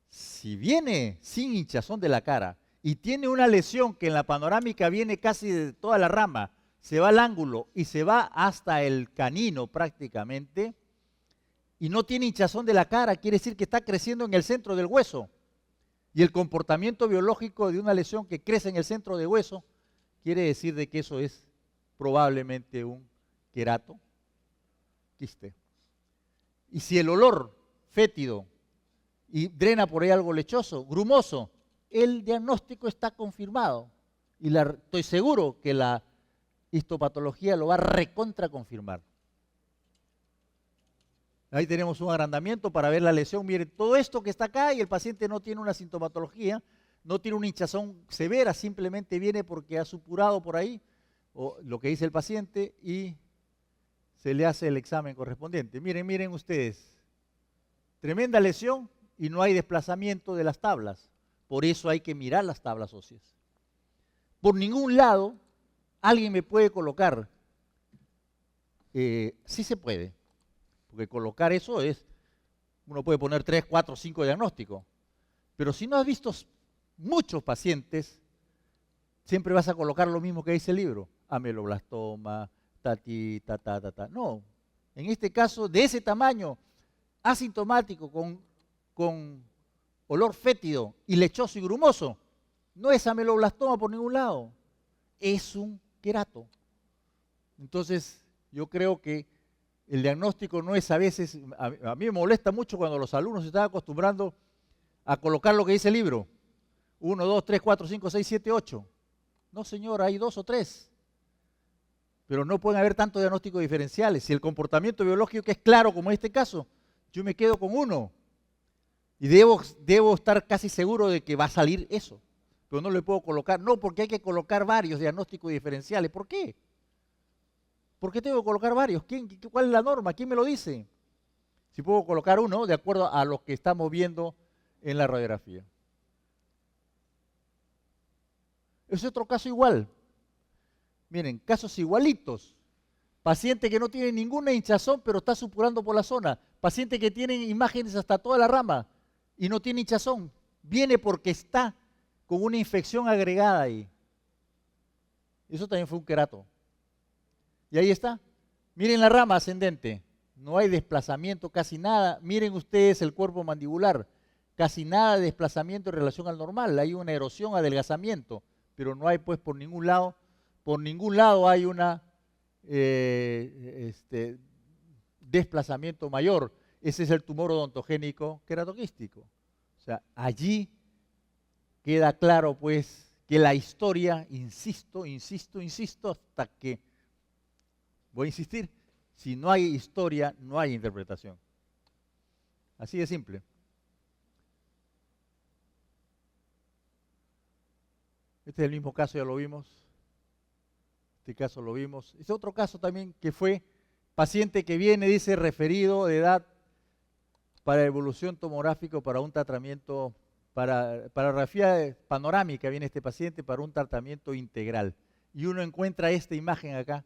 Si viene sin hinchazón de la cara y tiene una lesión que en la panorámica viene casi de toda la rama, se va al ángulo y se va hasta el canino prácticamente, y no tiene hinchazón de la cara, quiere decir que está creciendo en el centro del hueso. Y el comportamiento biológico de una lesión que crece en el centro del hueso quiere decir de que eso es probablemente un querato quiste. Y si el olor fétido y drena por ahí algo lechoso, grumoso, el diagnóstico está confirmado. Y estoy seguro que la histopatología lo va a recontraconfirmar. Ahí tenemos un agrandamiento para ver la lesión. Miren, todo esto que está acá, y el paciente no tiene una sintomatología, no tiene una hinchazón severa, simplemente viene porque ha supurado por ahí, o lo que dice el paciente, y se le hace el examen correspondiente. Miren ustedes, tremenda lesión y no hay desplazamiento de las tablas. Por eso hay que mirar las tablas óseas. Por ningún lado alguien me puede colocar, sí se puede, porque colocar eso es, uno puede poner 3, 4, 5 diagnósticos, pero si no has visto muchos pacientes, siempre vas a colocar lo mismo que dice el libro, ameloblastoma, ta. No, en este caso, de ese tamaño, asintomático, con olor fétido y lechoso y grumoso, no es ameloblastoma por ningún lado, es un querato. Entonces, yo creo que el diagnóstico no es a veces, a mí me molesta mucho cuando los alumnos se están acostumbrando a colocar lo que dice el libro, 1, 2, 3, 4, 5, 6, 7, 8. No, señor, hay 2 o 3. Pero no pueden haber tantos diagnósticos diferenciales. Si el comportamiento biológico es claro, como en este caso, yo me quedo con uno. Y debo estar casi seguro de que va a salir eso. Pero no le puedo colocar, no, porque hay que colocar varios diagnósticos diferenciales. ¿Por qué? ¿Por qué tengo que colocar varios? ¿Cuál es la norma? ¿Quién me lo dice? Si puedo colocar uno de acuerdo a lo que estamos viendo en la radiografía. Es otro caso igual. Miren, casos igualitos. Paciente que no tiene ninguna hinchazón, pero está supurando por la zona. Paciente que tiene imágenes hasta toda la rama y no tiene hinchazón. Viene porque está con una infección agregada ahí. Eso también fue un querato. Y ahí está. Miren la rama ascendente. No hay desplazamiento, casi nada. Miren ustedes el cuerpo mandibular. Casi nada de desplazamiento en relación al normal. Hay una erosión, adelgazamiento. Pero no hay pues por ningún lado hay una desplazamiento mayor. Ese es el tumor odontogénico queratoquístico. O sea, allí queda claro pues que la historia, insisto, hasta que Voy a insistir, si no hay historia, no hay interpretación. Así de simple. Este es el mismo caso, ya lo vimos. Este caso lo vimos. Este otro caso también que fue paciente que viene, dice, referido de edad para evolución tomográfica para un tratamiento, para radiografía panorámica, viene este paciente para un tratamiento integral. Y uno encuentra esta imagen acá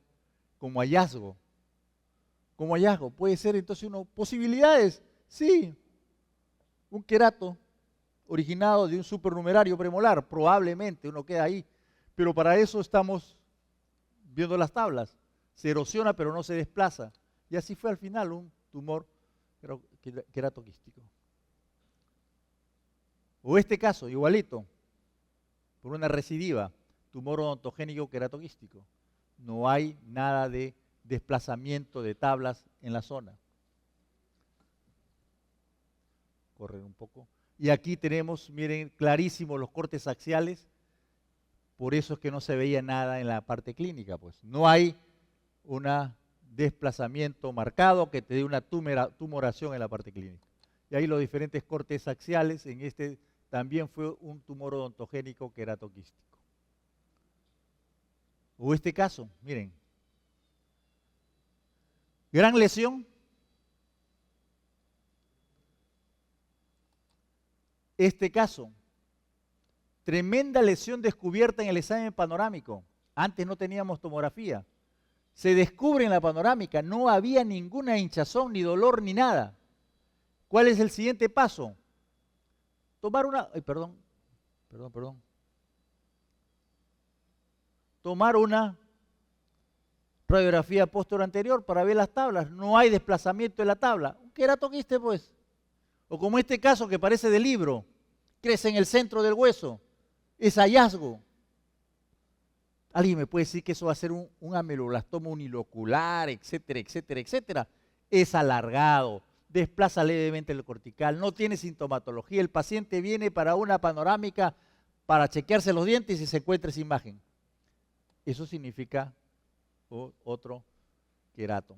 como hallazgo. Como hallazgo. Puede ser entonces uno, posibilidades, sí, un querato originado de un supernumerario premolar, probablemente uno queda ahí, pero para eso estamos viendo las tablas, se erosiona pero no se desplaza, y así fue al final un tumor queratoquístico. O este caso, igualito, por una recidiva, tumor odontogénico queratoquístico, no hay nada de desplazamiento de tablas en la zona. Correr un poco. Y aquí tenemos, miren, clarísimo los cortes axiales, por eso es que no se veía nada en la parte clínica, pues. No hay un desplazamiento marcado que te dé una tumoración en la parte clínica. Y ahí los diferentes cortes axiales, en este también fue un tumor odontogénico queratoquístico. O este caso, miren, gran lesión. Este caso, tremenda lesión descubierta en el examen panorámico. Antes no teníamos tomografía. Se descubre en la panorámica, no había ninguna hinchazón, ni dolor, ni nada. ¿Cuál es el siguiente paso? Tomar una... Tomar una radiografía posterior anterior para ver las tablas. No hay desplazamiento de la tabla. Un queratoquiste, pues. O como este caso que parece de libro, crece en el centro del hueso, es hallazgo. ¿Alguien me puede decir que eso va a ser un ameloblastoma unilocular, etcétera, etcétera, etcétera? Es alargado, desplaza levemente el cortical, no tiene sintomatología. El paciente viene para una panorámica para chequearse los dientes y se encuentra esa imagen. Eso significa otro querato.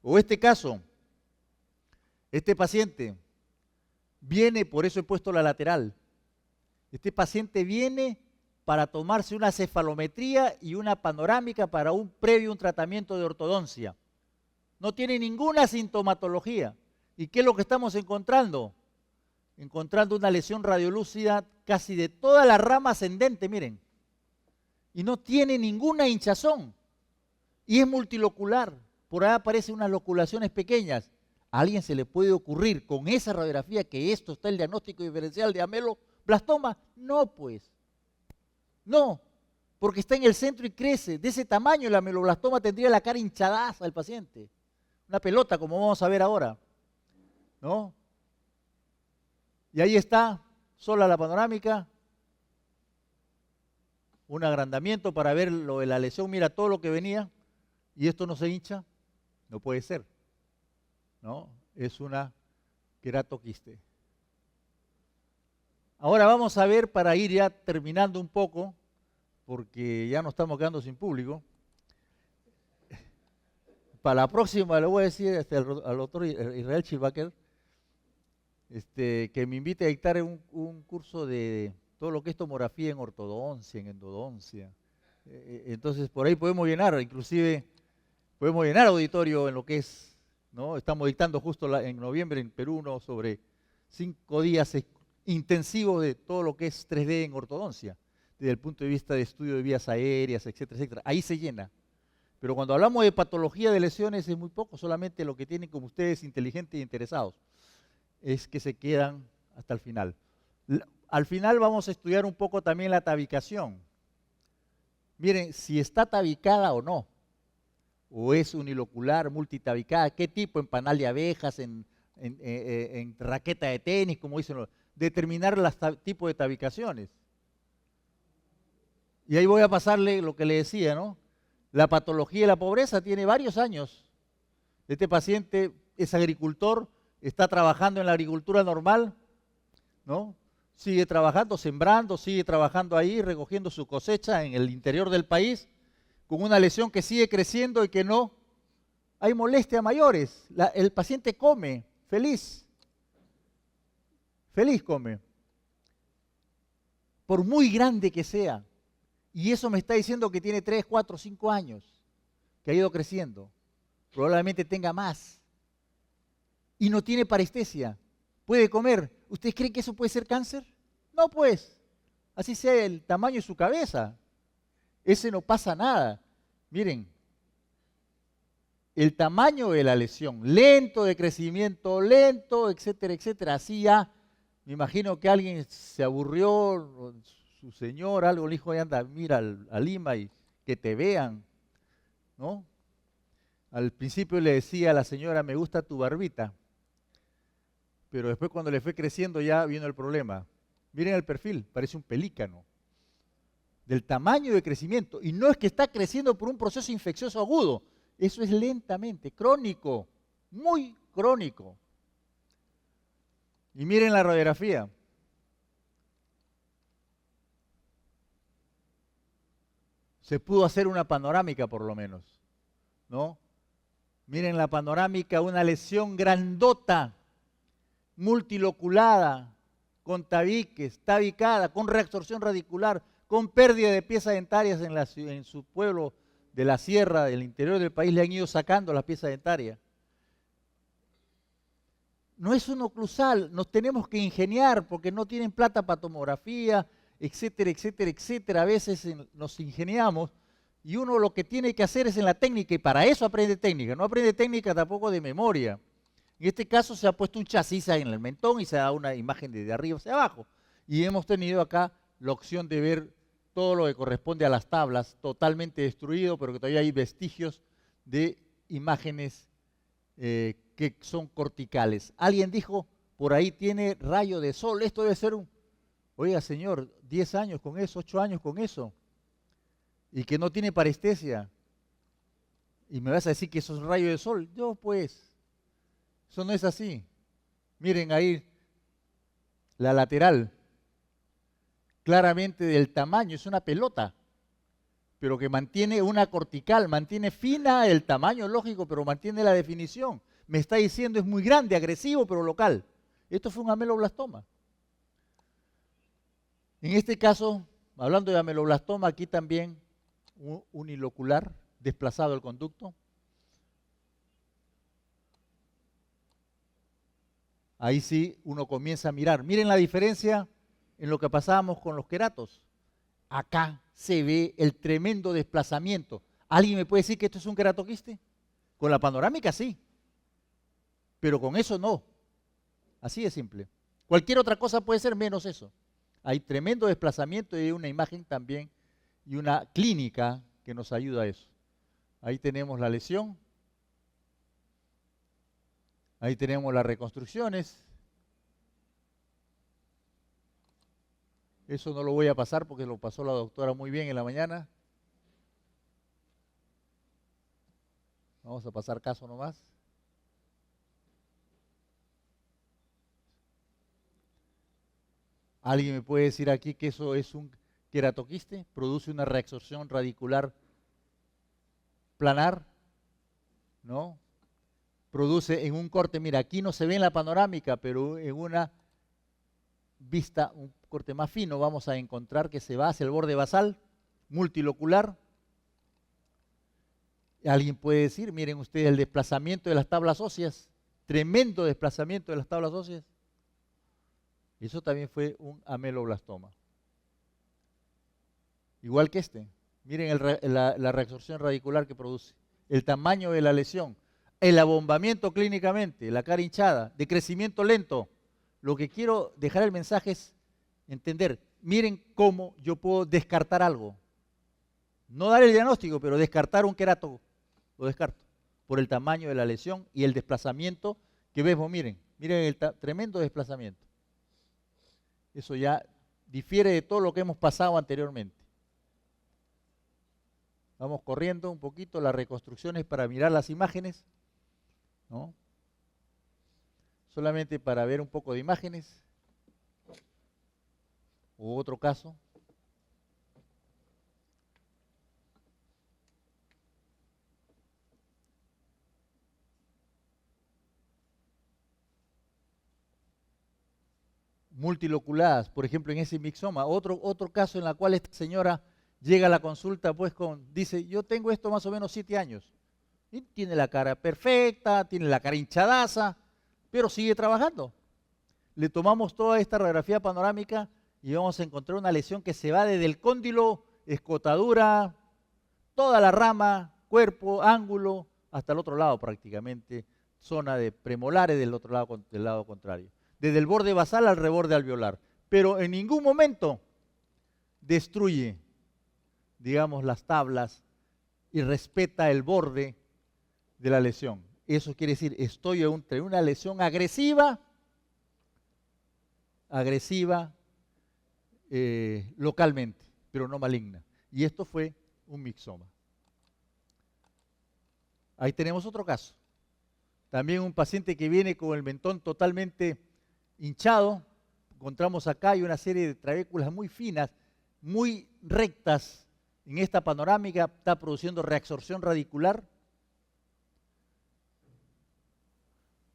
O este caso, este paciente viene, por eso he puesto la lateral, este paciente viene para tomarse una cefalometría y una panorámica para un tratamiento de ortodoncia. No tiene ninguna sintomatología. ¿Y qué es lo que estamos encontrando? Encontrando una lesión radiolúcida casi de toda la rama ascendente, miren. Y no tiene ninguna hinchazón. Y es multilocular. Por ahí aparecen unas loculaciones pequeñas. ¿A alguien se le puede ocurrir con esa radiografía que esto está el diagnóstico diferencial de ameloblastoma? No, pues. No, porque está en el centro y crece. De ese tamaño el ameloblastoma tendría la cara hinchadaza al paciente. Una pelota, como vamos a ver ahora. ¿No? Y ahí está, sola la panorámica. Un agrandamiento para ver lo de la lesión. Mira todo lo que venía. Y esto no se hincha. No puede ser. ¿No? Es una queratoquiste. Ahora vamos a ver, para ir ya terminando un poco, porque ya nos estamos quedando sin público. Para la próxima le voy a decir al doctor Israel Schilbacher que me invite a dictar un curso de todo lo que es tomografía en ortodoncia, en endodoncia. Entonces por ahí podemos llenar, inclusive podemos llenar auditorio en lo que es, ¿no? Estamos dictando justo en noviembre en Perú sobre 5 días intensivos de todo lo que es 3D en ortodoncia, desde el punto de vista de estudio de vías aéreas, etcétera, etcétera. Ahí se llena. Pero cuando hablamos de patología de lesiones es muy poco, solamente lo que tienen como ustedes inteligentes e interesados es que se quedan hasta el final. Al final vamos a estudiar un poco también la tabicación. Miren, si está tabicada o no, o es unilocular, multitabicada, qué tipo, en panal de abejas, en raqueta de tenis, como dicen, determinar los tipos de tabicaciones. Y ahí voy a pasarle lo que le decía, ¿no? La patología de la pobreza tiene varios años. Este paciente es agricultor, está trabajando en la agricultura normal, ¿no? Sigue trabajando, sembrando, sigue trabajando ahí, recogiendo su cosecha en el interior del país. con una lesión que sigue creciendo y que no hay molestia a mayores. El paciente come, feliz, feliz come, por muy grande que sea. Y eso me está diciendo que tiene 3, 4, 5 años, que ha ido creciendo. Probablemente tenga más. Y no tiene parestesia. Puede comer. ¿Ustedes creen que eso puede ser cáncer? No, pues. Así sea el tamaño de su cabeza. Ese no pasa nada. Miren, el tamaño de la lesión, lento de crecimiento, lento, etcétera, etcétera. Así ya, me imagino que alguien se aburrió, su señor, algo le dijo, anda, mira a Lima y que te vean, ¿no? Al principio le decía a la señora, me gusta tu barbita, pero después cuando le fue creciendo ya vino el problema. Miren el perfil, parece un pelícano, del tamaño de crecimiento. Y no es que está creciendo por un proceso infeccioso agudo, eso es lentamente, crónico, muy crónico. Y miren la radiografía. Se pudo hacer una panorámica por lo menos, ¿no? Miren la panorámica, una lesión grandota, multiloculada, con tabiques, tabicada, con reabsorción radicular, con pérdida de piezas dentarias en su pueblo de la sierra, del interior del país, le han ido sacando las piezas dentarias. No es un oclusal, nos tenemos que ingeniar porque no tienen plata para tomografía, etcétera, etcétera, etcétera. A veces nos ingeniamos y uno lo que tiene que hacer es en la técnica y para eso aprende técnica. No aprende técnica tampoco de memoria. En este caso se ha puesto un chasis ahí en el mentón y se da una imagen desde arriba hacia abajo. Y hemos tenido acá la opción de ver todo lo que corresponde a las tablas, totalmente destruido, pero que todavía hay vestigios de imágenes que son corticales. Alguien dijo, por ahí tiene rayo de sol, esto debe ser oiga señor, 10 años con eso, 8 años con eso, y que no tiene parestesia, y me vas a decir que eso es rayo de sol. Yo pues, eso no es así. Miren ahí, la lateral, claramente del tamaño, es una pelota, pero que mantiene una cortical, mantiene fina el tamaño lógico, pero mantiene la definición. Me está diciendo es muy grande, agresivo, pero local. Esto fue un ameloblastoma. En este caso, hablando de ameloblastoma, aquí también unilocular, desplazado el conducto. Ahí sí uno comienza a mirar. Miren la diferencia en lo que pasábamos con los queratos. Acá se ve el tremendo desplazamiento. ¿Alguien me puede decir que esto es un queratoquiste? Con la panorámica sí, pero con eso no. Así de simple. Cualquier otra cosa puede ser menos eso. Hay tremendo desplazamiento y hay una imagen también y una clínica que nos ayuda a eso. Ahí tenemos la lesión. Ahí tenemos las reconstrucciones. Eso no lo voy a pasar porque lo pasó la doctora muy bien en la mañana. Vamos a pasar caso nomás. ¿Alguien me puede decir aquí que eso es un queratoquiste? ¿Produce una reabsorción radicular planar? ¿No? Produce en un corte, mira, aquí no se ve en la panorámica, pero en una vista, un corte más fino, vamos a encontrar que se va hacia el borde basal, multilocular. Alguien puede decir, miren ustedes el desplazamiento de las tablas óseas, tremendo desplazamiento de las tablas óseas. Eso también fue un ameloblastoma. Igual que este. Miren la reabsorción radicular que produce. El tamaño de la lesión. El abombamiento clínicamente, la cara hinchada, de crecimiento lento. Lo que quiero dejar el mensaje es entender, miren cómo yo puedo descartar algo. No dar el diagnóstico, pero descartar un querato, lo descarto, por el tamaño de la lesión y el desplazamiento que vemos, miren el tremendo desplazamiento. Eso ya difiere de todo lo que hemos pasado anteriormente. Vamos corriendo un poquito las reconstrucciones para mirar las imágenes, ¿no? Solamente para ver un poco de imágenes. O otro caso. multiloculadas, por ejemplo, en ese mixoma. Otro caso en el cual esta señora llega a la consulta, pues dice, yo tengo esto más o menos 7 años. Y tiene la cara perfecta, tiene la cara hinchadaza, pero sigue trabajando. Le tomamos toda esta radiografía panorámica y vamos a encontrar una lesión que se va desde el cóndilo, escotadura, toda la rama, cuerpo, ángulo, hasta el otro lado prácticamente, zona de premolares del otro lado, del lado contrario. Desde el borde basal al reborde alveolar. Pero en ningún momento destruye, digamos, las tablas y respeta el borde de la lesión. Eso quiere decir, estoy entre una lesión agresiva localmente, pero no maligna. Y esto fue un mixoma. Ahí tenemos otro caso. También un paciente que viene con el mentón totalmente hinchado. Encontramos acá hay una serie de trabéculas muy finas, muy rectas. En esta panorámica está produciendo reabsorción radicular.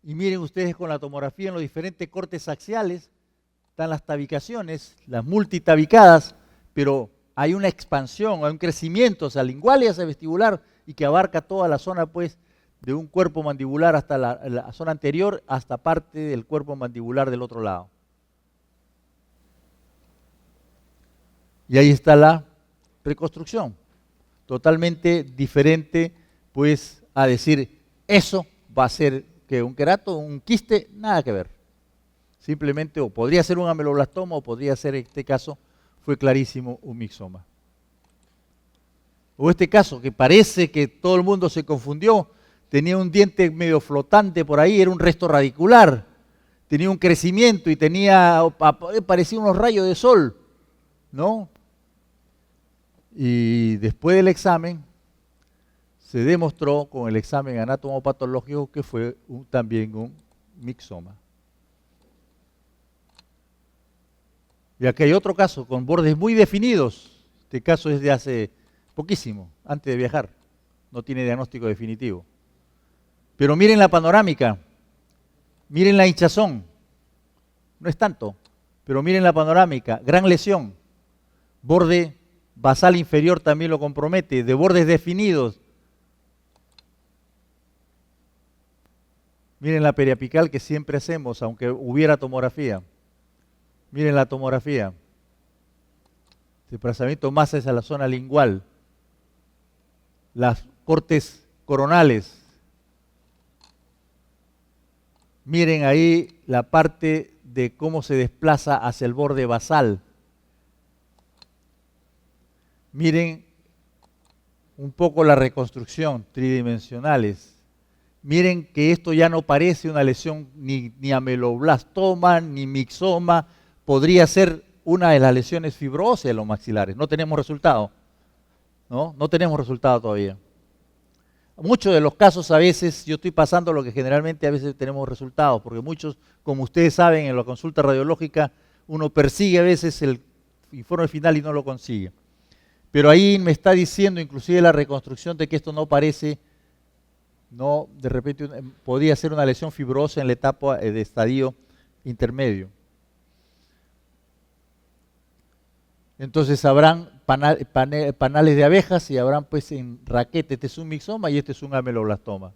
Y miren ustedes con la tomografía en los diferentes cortes axiales, están las tabicaciones, las multitabicadas, pero hay una expansión, hay un crecimiento, o sea, lingual y hacia vestibular, y que abarca toda la zona, pues, de un cuerpo mandibular hasta la zona anterior, hasta parte del cuerpo mandibular del otro lado. Y ahí está la reconstrucción, totalmente diferente, pues, a decir, eso va a ser que un querato, un quiste, nada que ver. Simplemente, o podría ser un ameloblastoma, o podría ser, en este caso, fue clarísimo un mixoma. O este caso, que parece que todo el mundo se confundió, tenía un diente medio flotante por ahí, era un resto radicular, tenía un crecimiento y parecía unos rayos de sol, ¿no? Y después del examen, se demostró con el examen anatomopatológico que fue también un mixoma. Y aquí hay otro caso con bordes muy definidos. Este caso es de hace poquísimo, antes de viajar. No tiene diagnóstico definitivo. Pero miren la panorámica, miren la hinchazón. No es tanto, pero miren la panorámica. Gran lesión. Borde basal inferior también lo compromete, de bordes definidos. Miren la periapical que siempre hacemos, aunque hubiera tomografía. Miren la tomografía. Desplazamiento más hacia la zona lingual. Las cortes coronales. Miren ahí la parte de cómo se desplaza hacia el borde basal. Miren un poco la reconstrucción tridimensionales. Miren que esto ya no parece una lesión ni ameloblastoma, ni mixoma. Podría ser una de las lesiones fibróseas de los maxilares. No tenemos resultado. No tenemos resultado todavía. Muchos de los casos a veces, yo estoy pasando lo que generalmente a veces tenemos resultados, porque muchos, como ustedes saben, en la consulta radiológica, uno persigue a veces el informe final y no lo consigue. Pero ahí me está diciendo inclusive la reconstrucción de que esto no parece, de repente podría ser una lesión fibrosa en la etapa de estadio intermedio. Entonces habrán panales de abejas y habrán pues en raquete, este es un mixoma y este es un ameloblastoma.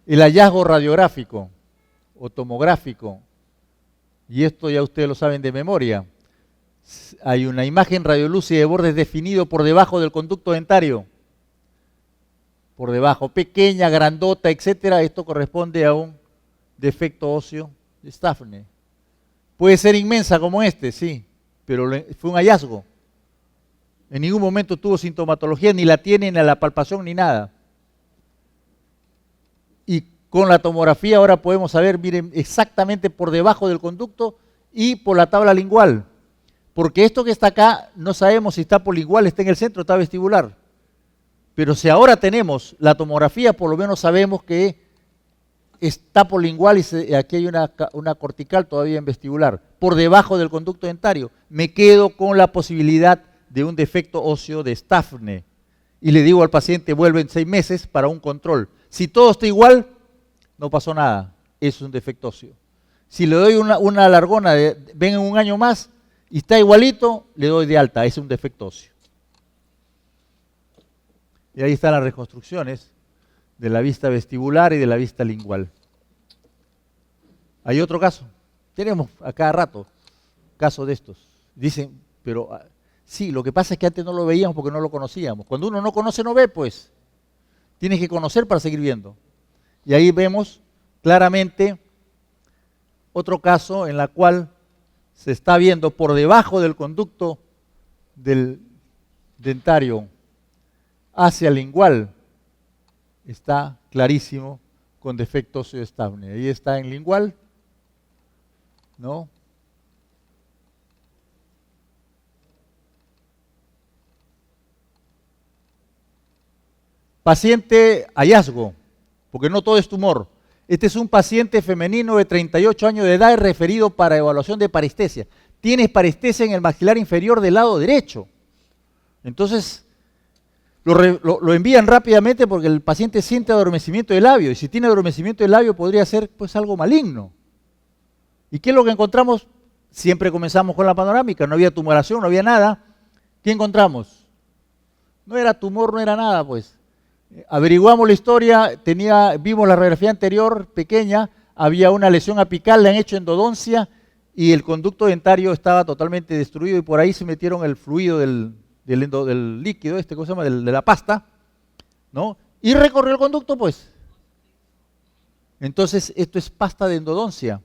El hallazgo radiográfico o tomográfico, y esto ya ustedes lo saben de memoria, hay una imagen radiolúcida de bordes definido por debajo del conducto dentario, por debajo, pequeña, grandota, etcétera. Esto corresponde a un defecto óseo de Staffney. Puede ser inmensa como este, sí, pero fue un hallazgo. En ningún momento tuvo sintomatología, ni la tiene, ni a la palpación, ni nada. Y con la tomografía ahora podemos saber, miren, exactamente por debajo del conducto y por la tabla lingual. Porque esto que está acá, no sabemos si está polingual, está en el centro, está vestibular. Pero si ahora tenemos la tomografía, por lo menos sabemos que está polingual y aquí hay una cortical todavía en vestibular, por debajo del conducto dentario. Me quedo con la posibilidad de un defecto óseo de Staffney. Y le digo al paciente, vuelve en 6 meses para un control. Si todo está igual, no pasó nada. es un defecto óseo. Si le doy una alargona, ven en un año más y está igualito, le doy de alta, es un defecto óseo. Y ahí están las reconstrucciones de la vista vestibular y de la vista lingual. Hay otro caso, tenemos a cada rato casos de estos. Dicen, pero sí, lo que pasa es que antes no lo veíamos porque no lo conocíamos. Cuando uno no conoce, no ve, pues. Tienes que conocer para seguir viendo. Y ahí vemos claramente otro caso en la cual se está viendo por debajo del conducto del dentario hacia el lingual. Está clarísimo con defecto óseo estable. Ahí está en lingual, ¿no? Paciente hallazgo, porque no todo es tumor. Este es un paciente femenino de 38 años de edad referido para evaluación de parestesia. Tienes parestesia en el maxilar inferior del lado derecho. Entonces, lo envían rápidamente porque el paciente siente adormecimiento del labio. Y si tiene adormecimiento del labio podría ser pues algo maligno. ¿Y qué es lo que encontramos? Siempre comenzamos con la panorámica. No había tumoración, no había nada. ¿Qué encontramos? No era tumor, no era nada, pues. Averiguamos la historia, vimos la radiografía anterior, pequeña, había una lesión apical, le han hecho endodoncia y el conducto dentario estaba totalmente destruido y por ahí se metieron el fluido del líquido, ¿cómo se llama? De la pasta, ¿no? Y recorrió el conducto, pues. Entonces, esto es pasta de endodoncia,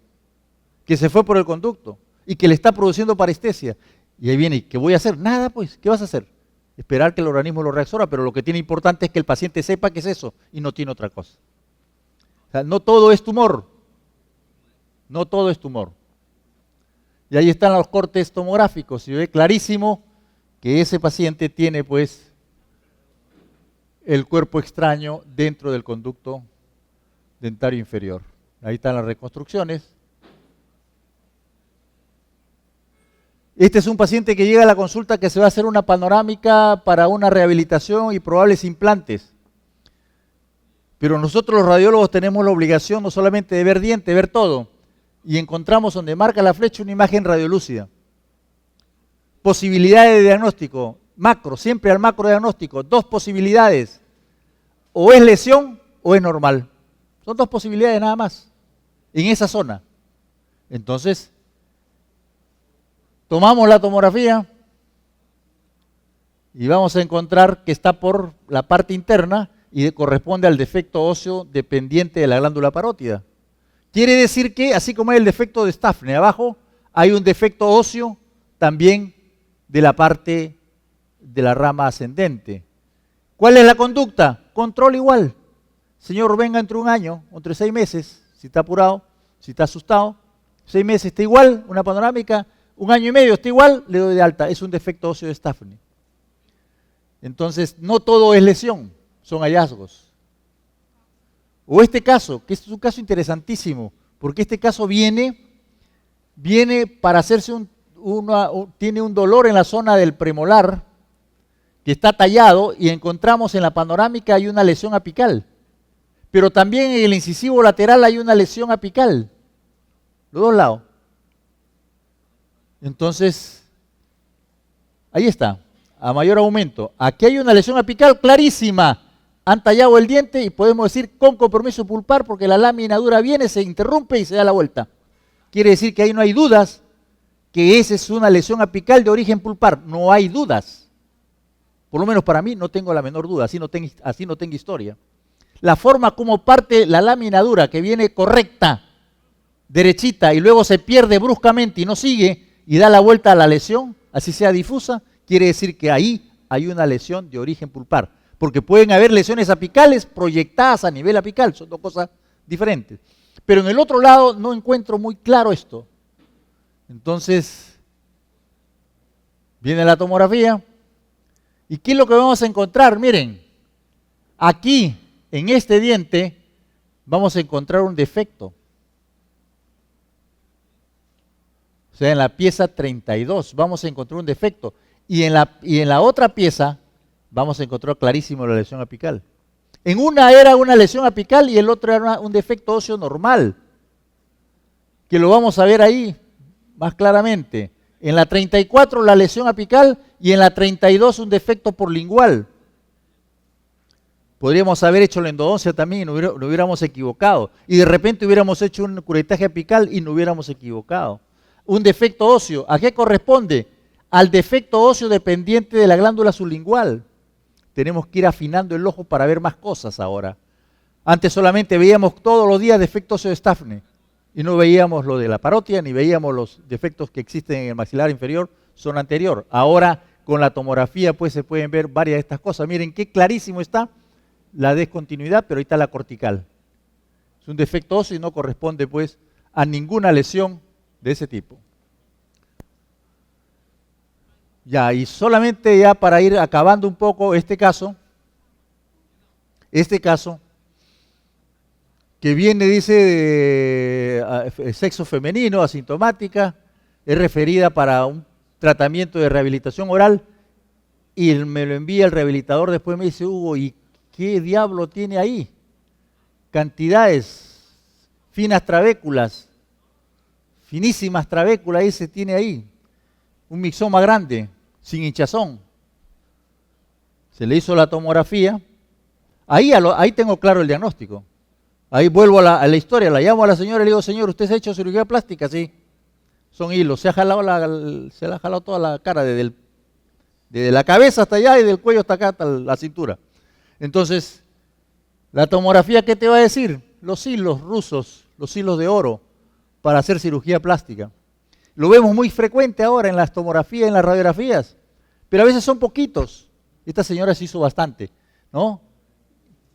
que se fue por el conducto y que le está produciendo parestesia. Y ahí viene, ¿qué voy a hacer? Nada, pues, ¿qué vas a hacer? Esperar que el organismo lo reabsorba, pero lo que tiene importante es que el paciente sepa qué es eso y no tiene otra cosa. O sea, no todo es tumor. No todo es tumor. Y ahí están los cortes tomográficos y ve clarísimo que ese paciente tiene pues el cuerpo extraño dentro del conducto dentario inferior. Ahí están las reconstrucciones. Este es un paciente que llega a la consulta que se va a hacer una panorámica para una rehabilitación y probables implantes. Pero nosotros los radiólogos tenemos la obligación no solamente de ver diente, de ver todo. Y encontramos donde marca la flecha una imagen radiolúcida. Posibilidades de diagnóstico, macro, siempre al macro diagnóstico. Dos posibilidades. O es lesión o es normal. Son dos posibilidades nada más. En esa zona. Entonces, tomamos la tomografía y vamos a encontrar que está por la parte interna y corresponde al defecto óseo dependiente de la glándula parótida. Quiere decir que, así como hay el defecto de Stafne abajo, hay un defecto óseo también de la parte de la rama ascendente. ¿Cuál es la conducta? Control igual. Señor, venga entre un año, entre 6 meses, si está apurado, si está asustado, 6 meses está igual, una panorámica, 1 año y medio está igual, le doy de alta. Es un defecto óseo de Stafne. Entonces, no todo es lesión, son hallazgos. O este caso, que es un caso interesantísimo, porque este caso viene para hacerse tiene un dolor en la zona del premolar, que está tallado, y encontramos en la panorámica hay una lesión apical. Pero también en el incisivo lateral hay una lesión apical, los dos lados. Entonces, ahí está, a mayor aumento. Aquí hay una lesión apical clarísima. Han tallado el diente y podemos decir con compromiso pulpar porque la lámina dura viene, se interrumpe y se da la vuelta. Quiere decir que ahí no hay dudas que esa es una lesión apical de origen pulpar. No hay dudas. Por lo menos para mí no tengo la menor duda, así no tengo historia. La forma como parte la lámina dura que viene correcta, derechita y luego se pierde bruscamente y no sigue y da la vuelta a la lesión, así sea difusa, quiere decir que ahí hay una lesión de origen pulpar. Porque pueden haber lesiones apicales proyectadas a nivel apical, son dos cosas diferentes. Pero en el otro lado no encuentro muy claro esto. Entonces, viene la tomografía. ¿Y qué es lo que vamos a encontrar? Miren, aquí, en este diente, vamos a encontrar un defecto. O sea, en la pieza 32 vamos a encontrar un defecto. Y en la otra pieza vamos a encontrar clarísimo la lesión apical. En una era una lesión apical y el otro era un defecto óseo normal. que lo vamos a ver ahí más claramente. En la 34 la lesión apical y en la 32 un defecto porlingual. Podríamos haber hecho la endodoncia también y no hubiéramos equivocado. Y de repente hubiéramos hecho un curetaje apical y no hubiéramos equivocado. Un defecto óseo, ¿a qué corresponde? Al defecto óseo dependiente de la glándula sublingual. Tenemos que ir afinando el ojo para ver más cosas ahora. Antes solamente veíamos todos los días defecto óseo de Staffne y no veíamos lo de la parotia ni veíamos los defectos que existen en el maxilar inferior, zona anterior. Ahora con la tomografía pues se pueden ver varias de estas cosas. Miren qué clarísimo está la descontinuidad, pero ahí está la cortical. Es un defecto óseo y no corresponde pues a ninguna lesión de ese tipo. Ya, y solamente ya para ir acabando un poco este caso que viene, dice, de sexo femenino, asintomática, es referida para un tratamiento de rehabilitación oral y me lo envía el rehabilitador, después me dice, Hugo, ¿y qué diablo tiene ahí? Cantidades, finas trabéculas, finísimas trabéculas, ahí se tiene ahí, un mixoma grande, sin hinchazón. Se le hizo la tomografía, ahí tengo claro el diagnóstico. Ahí vuelvo a la historia, la llamo a la señora y le digo, señor, ¿usted se ha hecho cirugía plástica? Sí, son hilos, se le ha jalado toda la cara, desde la cabeza hasta allá y del cuello hasta acá, hasta la cintura. Entonces, la tomografía, ¿qué te va a decir? Los hilos rusos, los hilos de oro para hacer cirugía plástica. Lo vemos muy frecuente ahora en las tomografías, en las radiografías, pero a veces son poquitos. Esta señora se hizo bastante, ¿no?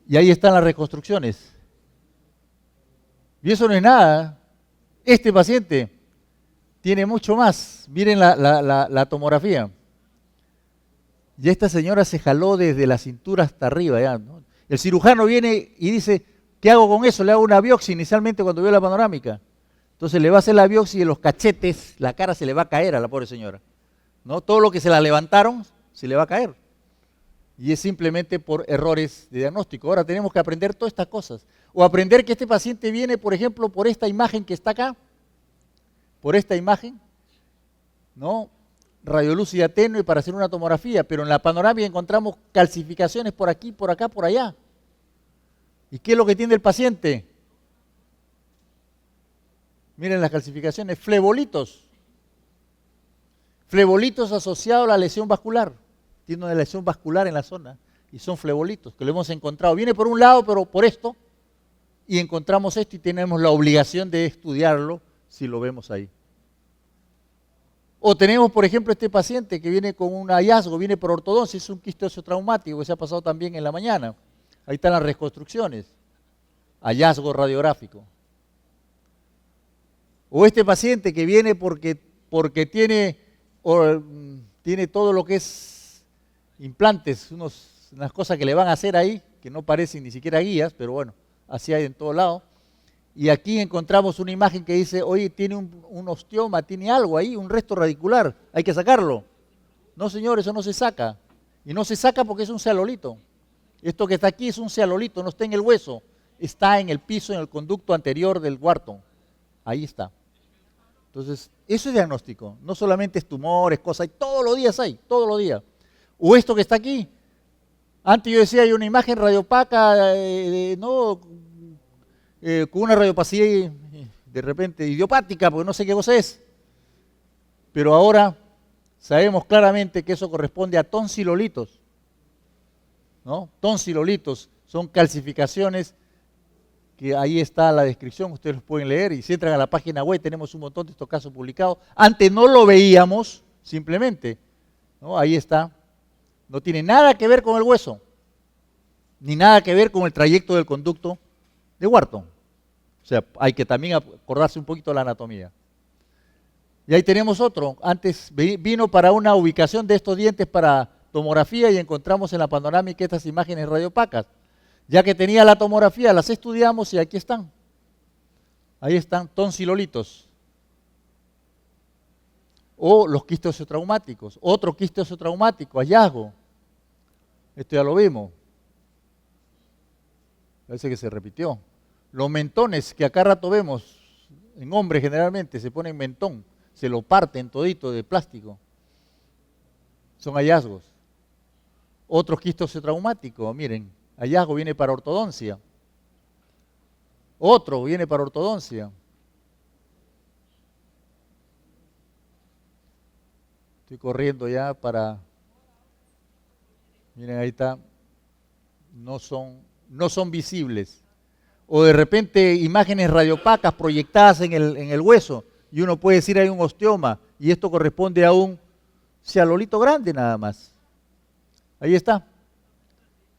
Y ahí están las reconstrucciones. Y eso no es nada. Este paciente tiene mucho más. Miren la tomografía. Y esta señora se jaló desde la cintura hasta arriba, ya, ¿no? El cirujano viene y dice, ¿qué hago con eso? Le hago una biopsia inicialmente cuando vio la panorámica. Entonces le va a hacer la biopsia y en los cachetes, la cara se le va a caer a la pobre señora, ¿no? Todo lo que se la levantaron se le va a caer. Y es simplemente por errores de diagnóstico. Ahora tenemos que aprender todas estas cosas. O aprender que este paciente viene, por ejemplo, por esta imagen que está acá, por esta imagen, ¿no? Radiolúcida tenue para hacer una tomografía, pero en la panorámica encontramos calcificaciones por aquí, por acá, por allá. ¿Y qué es lo que tiene el paciente? Miren las calcificaciones, flebolitos. Flebolitos asociados a la lesión vascular. Tiene una lesión vascular en la zona y son flebolitos que lo hemos encontrado. Viene por un lado, pero por esto, y encontramos esto y tenemos la obligación de estudiarlo si lo vemos ahí. O tenemos, por ejemplo, este paciente que viene con un hallazgo, viene por ortodoncia, es un quiste óseo traumático que se ha pasado también en la mañana. Ahí están las reconstrucciones, hallazgo radiográfico. O este paciente que viene porque tiene todo lo que es implantes, unas cosas que le van a hacer ahí, que no parecen ni siquiera guías, pero bueno, así hay en todo lado. Y aquí encontramos una imagen que dice, oye, tiene un osteoma, tiene algo ahí, un resto radicular, hay que sacarlo. No, señor, eso no se saca. Y no se saca porque es un cealolito. Esto que está aquí es un cealolito, no está en el hueso, está en el piso, en el conducto anterior del Wharton. Ahí está. Entonces, eso es diagnóstico. No solamente es tumores, cosas, todos los días hay, todos los días. O esto que está aquí. Antes yo decía, hay una imagen radiopaca, con una radiopacidad de repente idiopática, porque no sé qué cosa es. Pero ahora sabemos claramente que eso corresponde a tonsilolitos, ¿no? Tonsilolitos son calcificaciones que ahí está la descripción, ustedes los pueden leer y si entran a la página web tenemos un montón de estos casos publicados. Antes no lo veíamos simplemente, ¿no? Ahí está. No tiene nada que ver con el hueso, ni nada que ver con el trayecto del conducto de Wharton. O sea, hay que también acordarse un poquito de la anatomía. Y ahí tenemos otro. Antes vino para una ubicación de estos dientes para tomografía y encontramos en la panorámica estas imágenes radiopacas. Ya que tenía la tomografía, las estudiamos y aquí están. Ahí están tonsilolitos. O los quistes osteotraumáticos. Otro quiste osteotraumático, hallazgo. Esto ya lo vimos. Parece que se repitió. Los mentones que acá rato vemos, en hombres generalmente, se ponen mentón, se lo parten todito de plástico. Son hallazgos. Otro quistos traumático, miren, hallazgo viene para ortodoncia. Otro viene para ortodoncia. Estoy corriendo ya para... Miren, ahí está. No son visibles. O de repente imágenes radiopacas proyectadas en el hueso y uno puede decir hay un osteoma y esto corresponde a un cialolito grande nada más. Ahí está.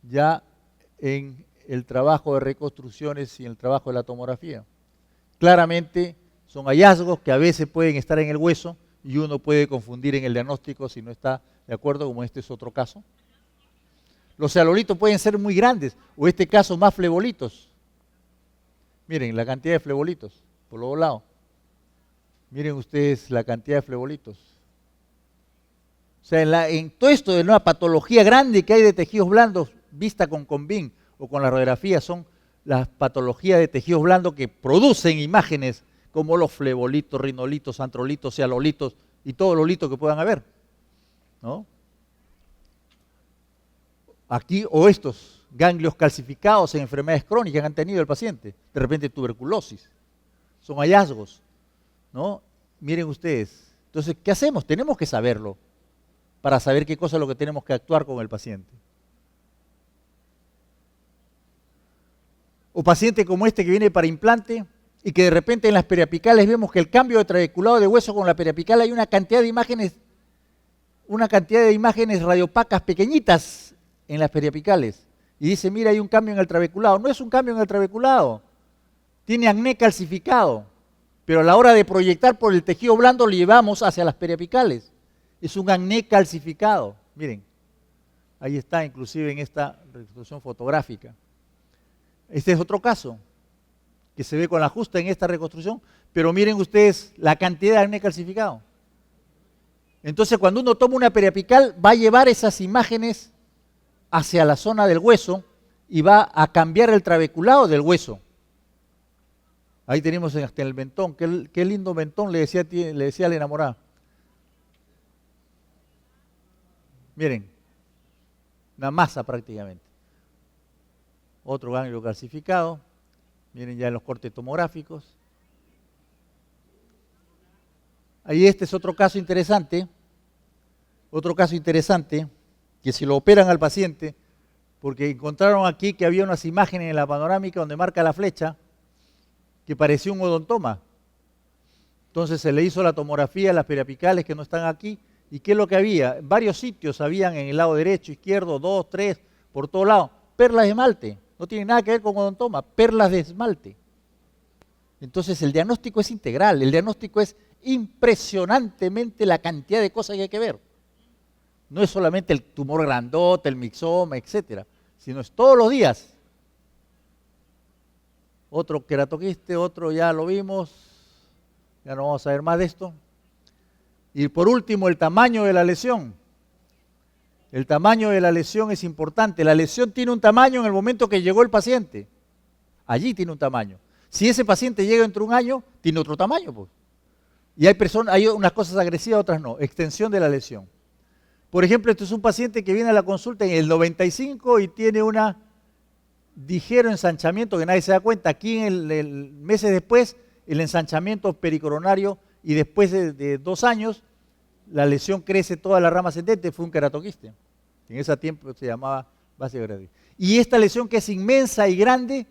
Ya en el trabajo de reconstrucciones y en el trabajo de la tomografía. Claramente son hallazgos que a veces pueden estar en el hueso y uno puede confundir en el diagnóstico si no está de acuerdo, como este es otro caso. Los cealolitos pueden ser muy grandes, o este caso más flebolitos. Miren la cantidad de flebolitos por los lados. Miren ustedes la cantidad de flebolitos. O sea, en todo esto de una patología grande que hay de tejidos blandos, vista con CONVIN o con la radiografía, son las patologías de tejidos blandos que producen imágenes como los flebolitos, rinolitos, antrolitos, cealolitos y todos los litos que puedan haber, ¿no? Aquí, o estos ganglios calcificados en enfermedades crónicas que han tenido el paciente, de repente tuberculosis, son hallazgos, ¿no? Miren ustedes, entonces, ¿qué hacemos? Tenemos que saberlo para saber qué cosa es lo que tenemos que actuar con el paciente. O paciente como este que viene para implante y que de repente en las periapicales vemos que el cambio de trabeculado de hueso con la periapical hay una cantidad de imágenes radiopacas pequeñitas en las periapicales. Y dice, mira, hay un cambio en el trabeculado. No es un cambio en el trabeculado, tiene acné calcificado, pero a la hora de proyectar por el tejido blando lo llevamos hacia las periapicales. Es un acné calcificado. Miren, ahí está inclusive en esta reconstrucción fotográfica. Este es otro caso que se ve con la justa en esta reconstrucción, pero miren ustedes la cantidad de acné calcificado. Entonces, cuando uno toma una periapical, va a llevar esas imágenes hacia la zona del hueso y va a cambiar el trabeculado del hueso. Ahí tenemos hasta el mentón, qué lindo mentón le decía a la enamorada. Miren, una masa prácticamente. Otro ganglio calcificado. Miren ya en los cortes tomográficos. Ahí este es otro caso interesante. Otro caso interesante, que si lo operan al paciente, porque encontraron aquí que había unas imágenes en la panorámica donde marca la flecha, que parecía un odontoma. Entonces se le hizo la tomografía, las periapicales que no están aquí. ¿Y qué es lo que había? Varios sitios habían en el lado derecho, izquierdo, 2, 3, por todos lados. Perlas de esmalte. No tiene nada que ver con odontoma, perlas de esmalte. Entonces el diagnóstico es integral, el diagnóstico es impresionantemente la cantidad de cosas que hay que ver. No es solamente el tumor grandote, el mixoma, etcétera, sino es todos los días. Otro queratoquiste, otro ya lo vimos, ya no vamos a ver más de esto. Y por último, el tamaño de la lesión. El tamaño de la lesión es importante. La lesión tiene un tamaño en el momento que llegó el paciente. Allí tiene un tamaño. Si ese paciente llega entre un año, tiene otro tamaño, pues. Y hay unas cosas agresivas, otras no. Extensión de la lesión. Por ejemplo, este es un paciente que viene a la consulta en el 95 y tiene una ligero ensanchamiento que nadie se da cuenta. Aquí meses después, el ensanchamiento pericoronario y después de 2 años, la lesión crece toda la rama ascendente, fue un queratoquiste. En ese tiempo se llamaba base grande. Y esta lesión que es inmensa y grande,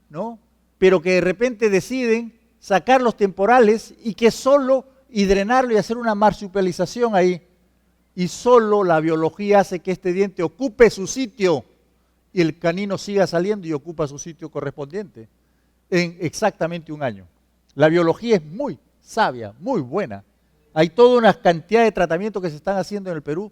¿no? Pero que de repente deciden sacar los temporales y que solo y drenarlo y hacer una marsupialización ahí. Y solo la biología hace que este diente ocupe su sitio y el canino siga saliendo y ocupa su sitio correspondiente en exactamente un año. La biología es muy sabia, muy buena. Hay toda una cantidad de tratamientos que se están haciendo en el Perú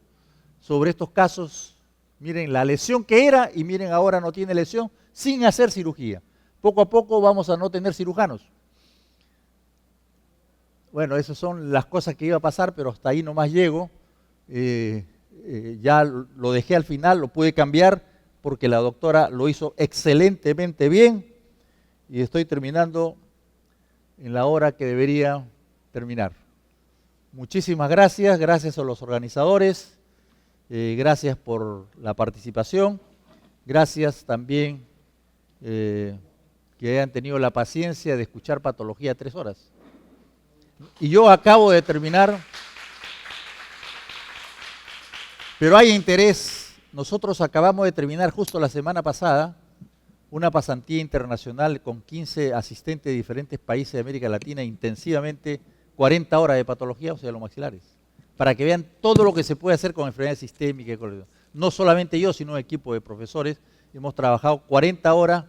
sobre estos casos. Miren la lesión que era y miren ahora no tiene lesión sin hacer cirugía. Poco a poco vamos a no tener cirujanos. Bueno, esas son las cosas que iba a pasar, pero hasta ahí nomás llego. Ya lo dejé al final, lo pude cambiar porque la doctora lo hizo excelentemente bien y estoy terminando en la hora que debería terminar. Muchísimas gracias, gracias a los organizadores, gracias por la participación, gracias también que hayan tenido la paciencia de escuchar patología 3 horas. Y yo acabo de terminar, pero hay interés. Nosotros acabamos de terminar justo la semana pasada una pasantía internacional con 15 asistentes de diferentes países de América Latina, intensivamente 40 horas de patología osteomaxilares, para que vean todo lo que se puede hacer con enfermedades sistémicas. No solamente yo, sino un equipo de profesores. Hemos trabajado 40 horas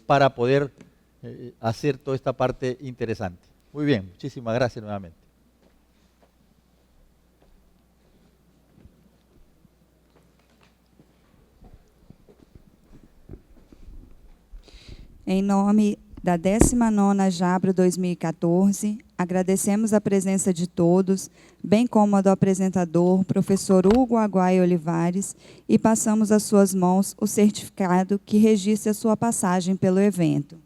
para poder hacer toda esta parte interesante. Muy bien, muchísimas gracias nuevamente. Em nome da 19ª Jabra 2014, agradecemos a presença de todos, bem como a do apresentador, professor Hugo Aguaio Olivares, e passamos às suas mãos o certificado que registra a sua passagem pelo evento.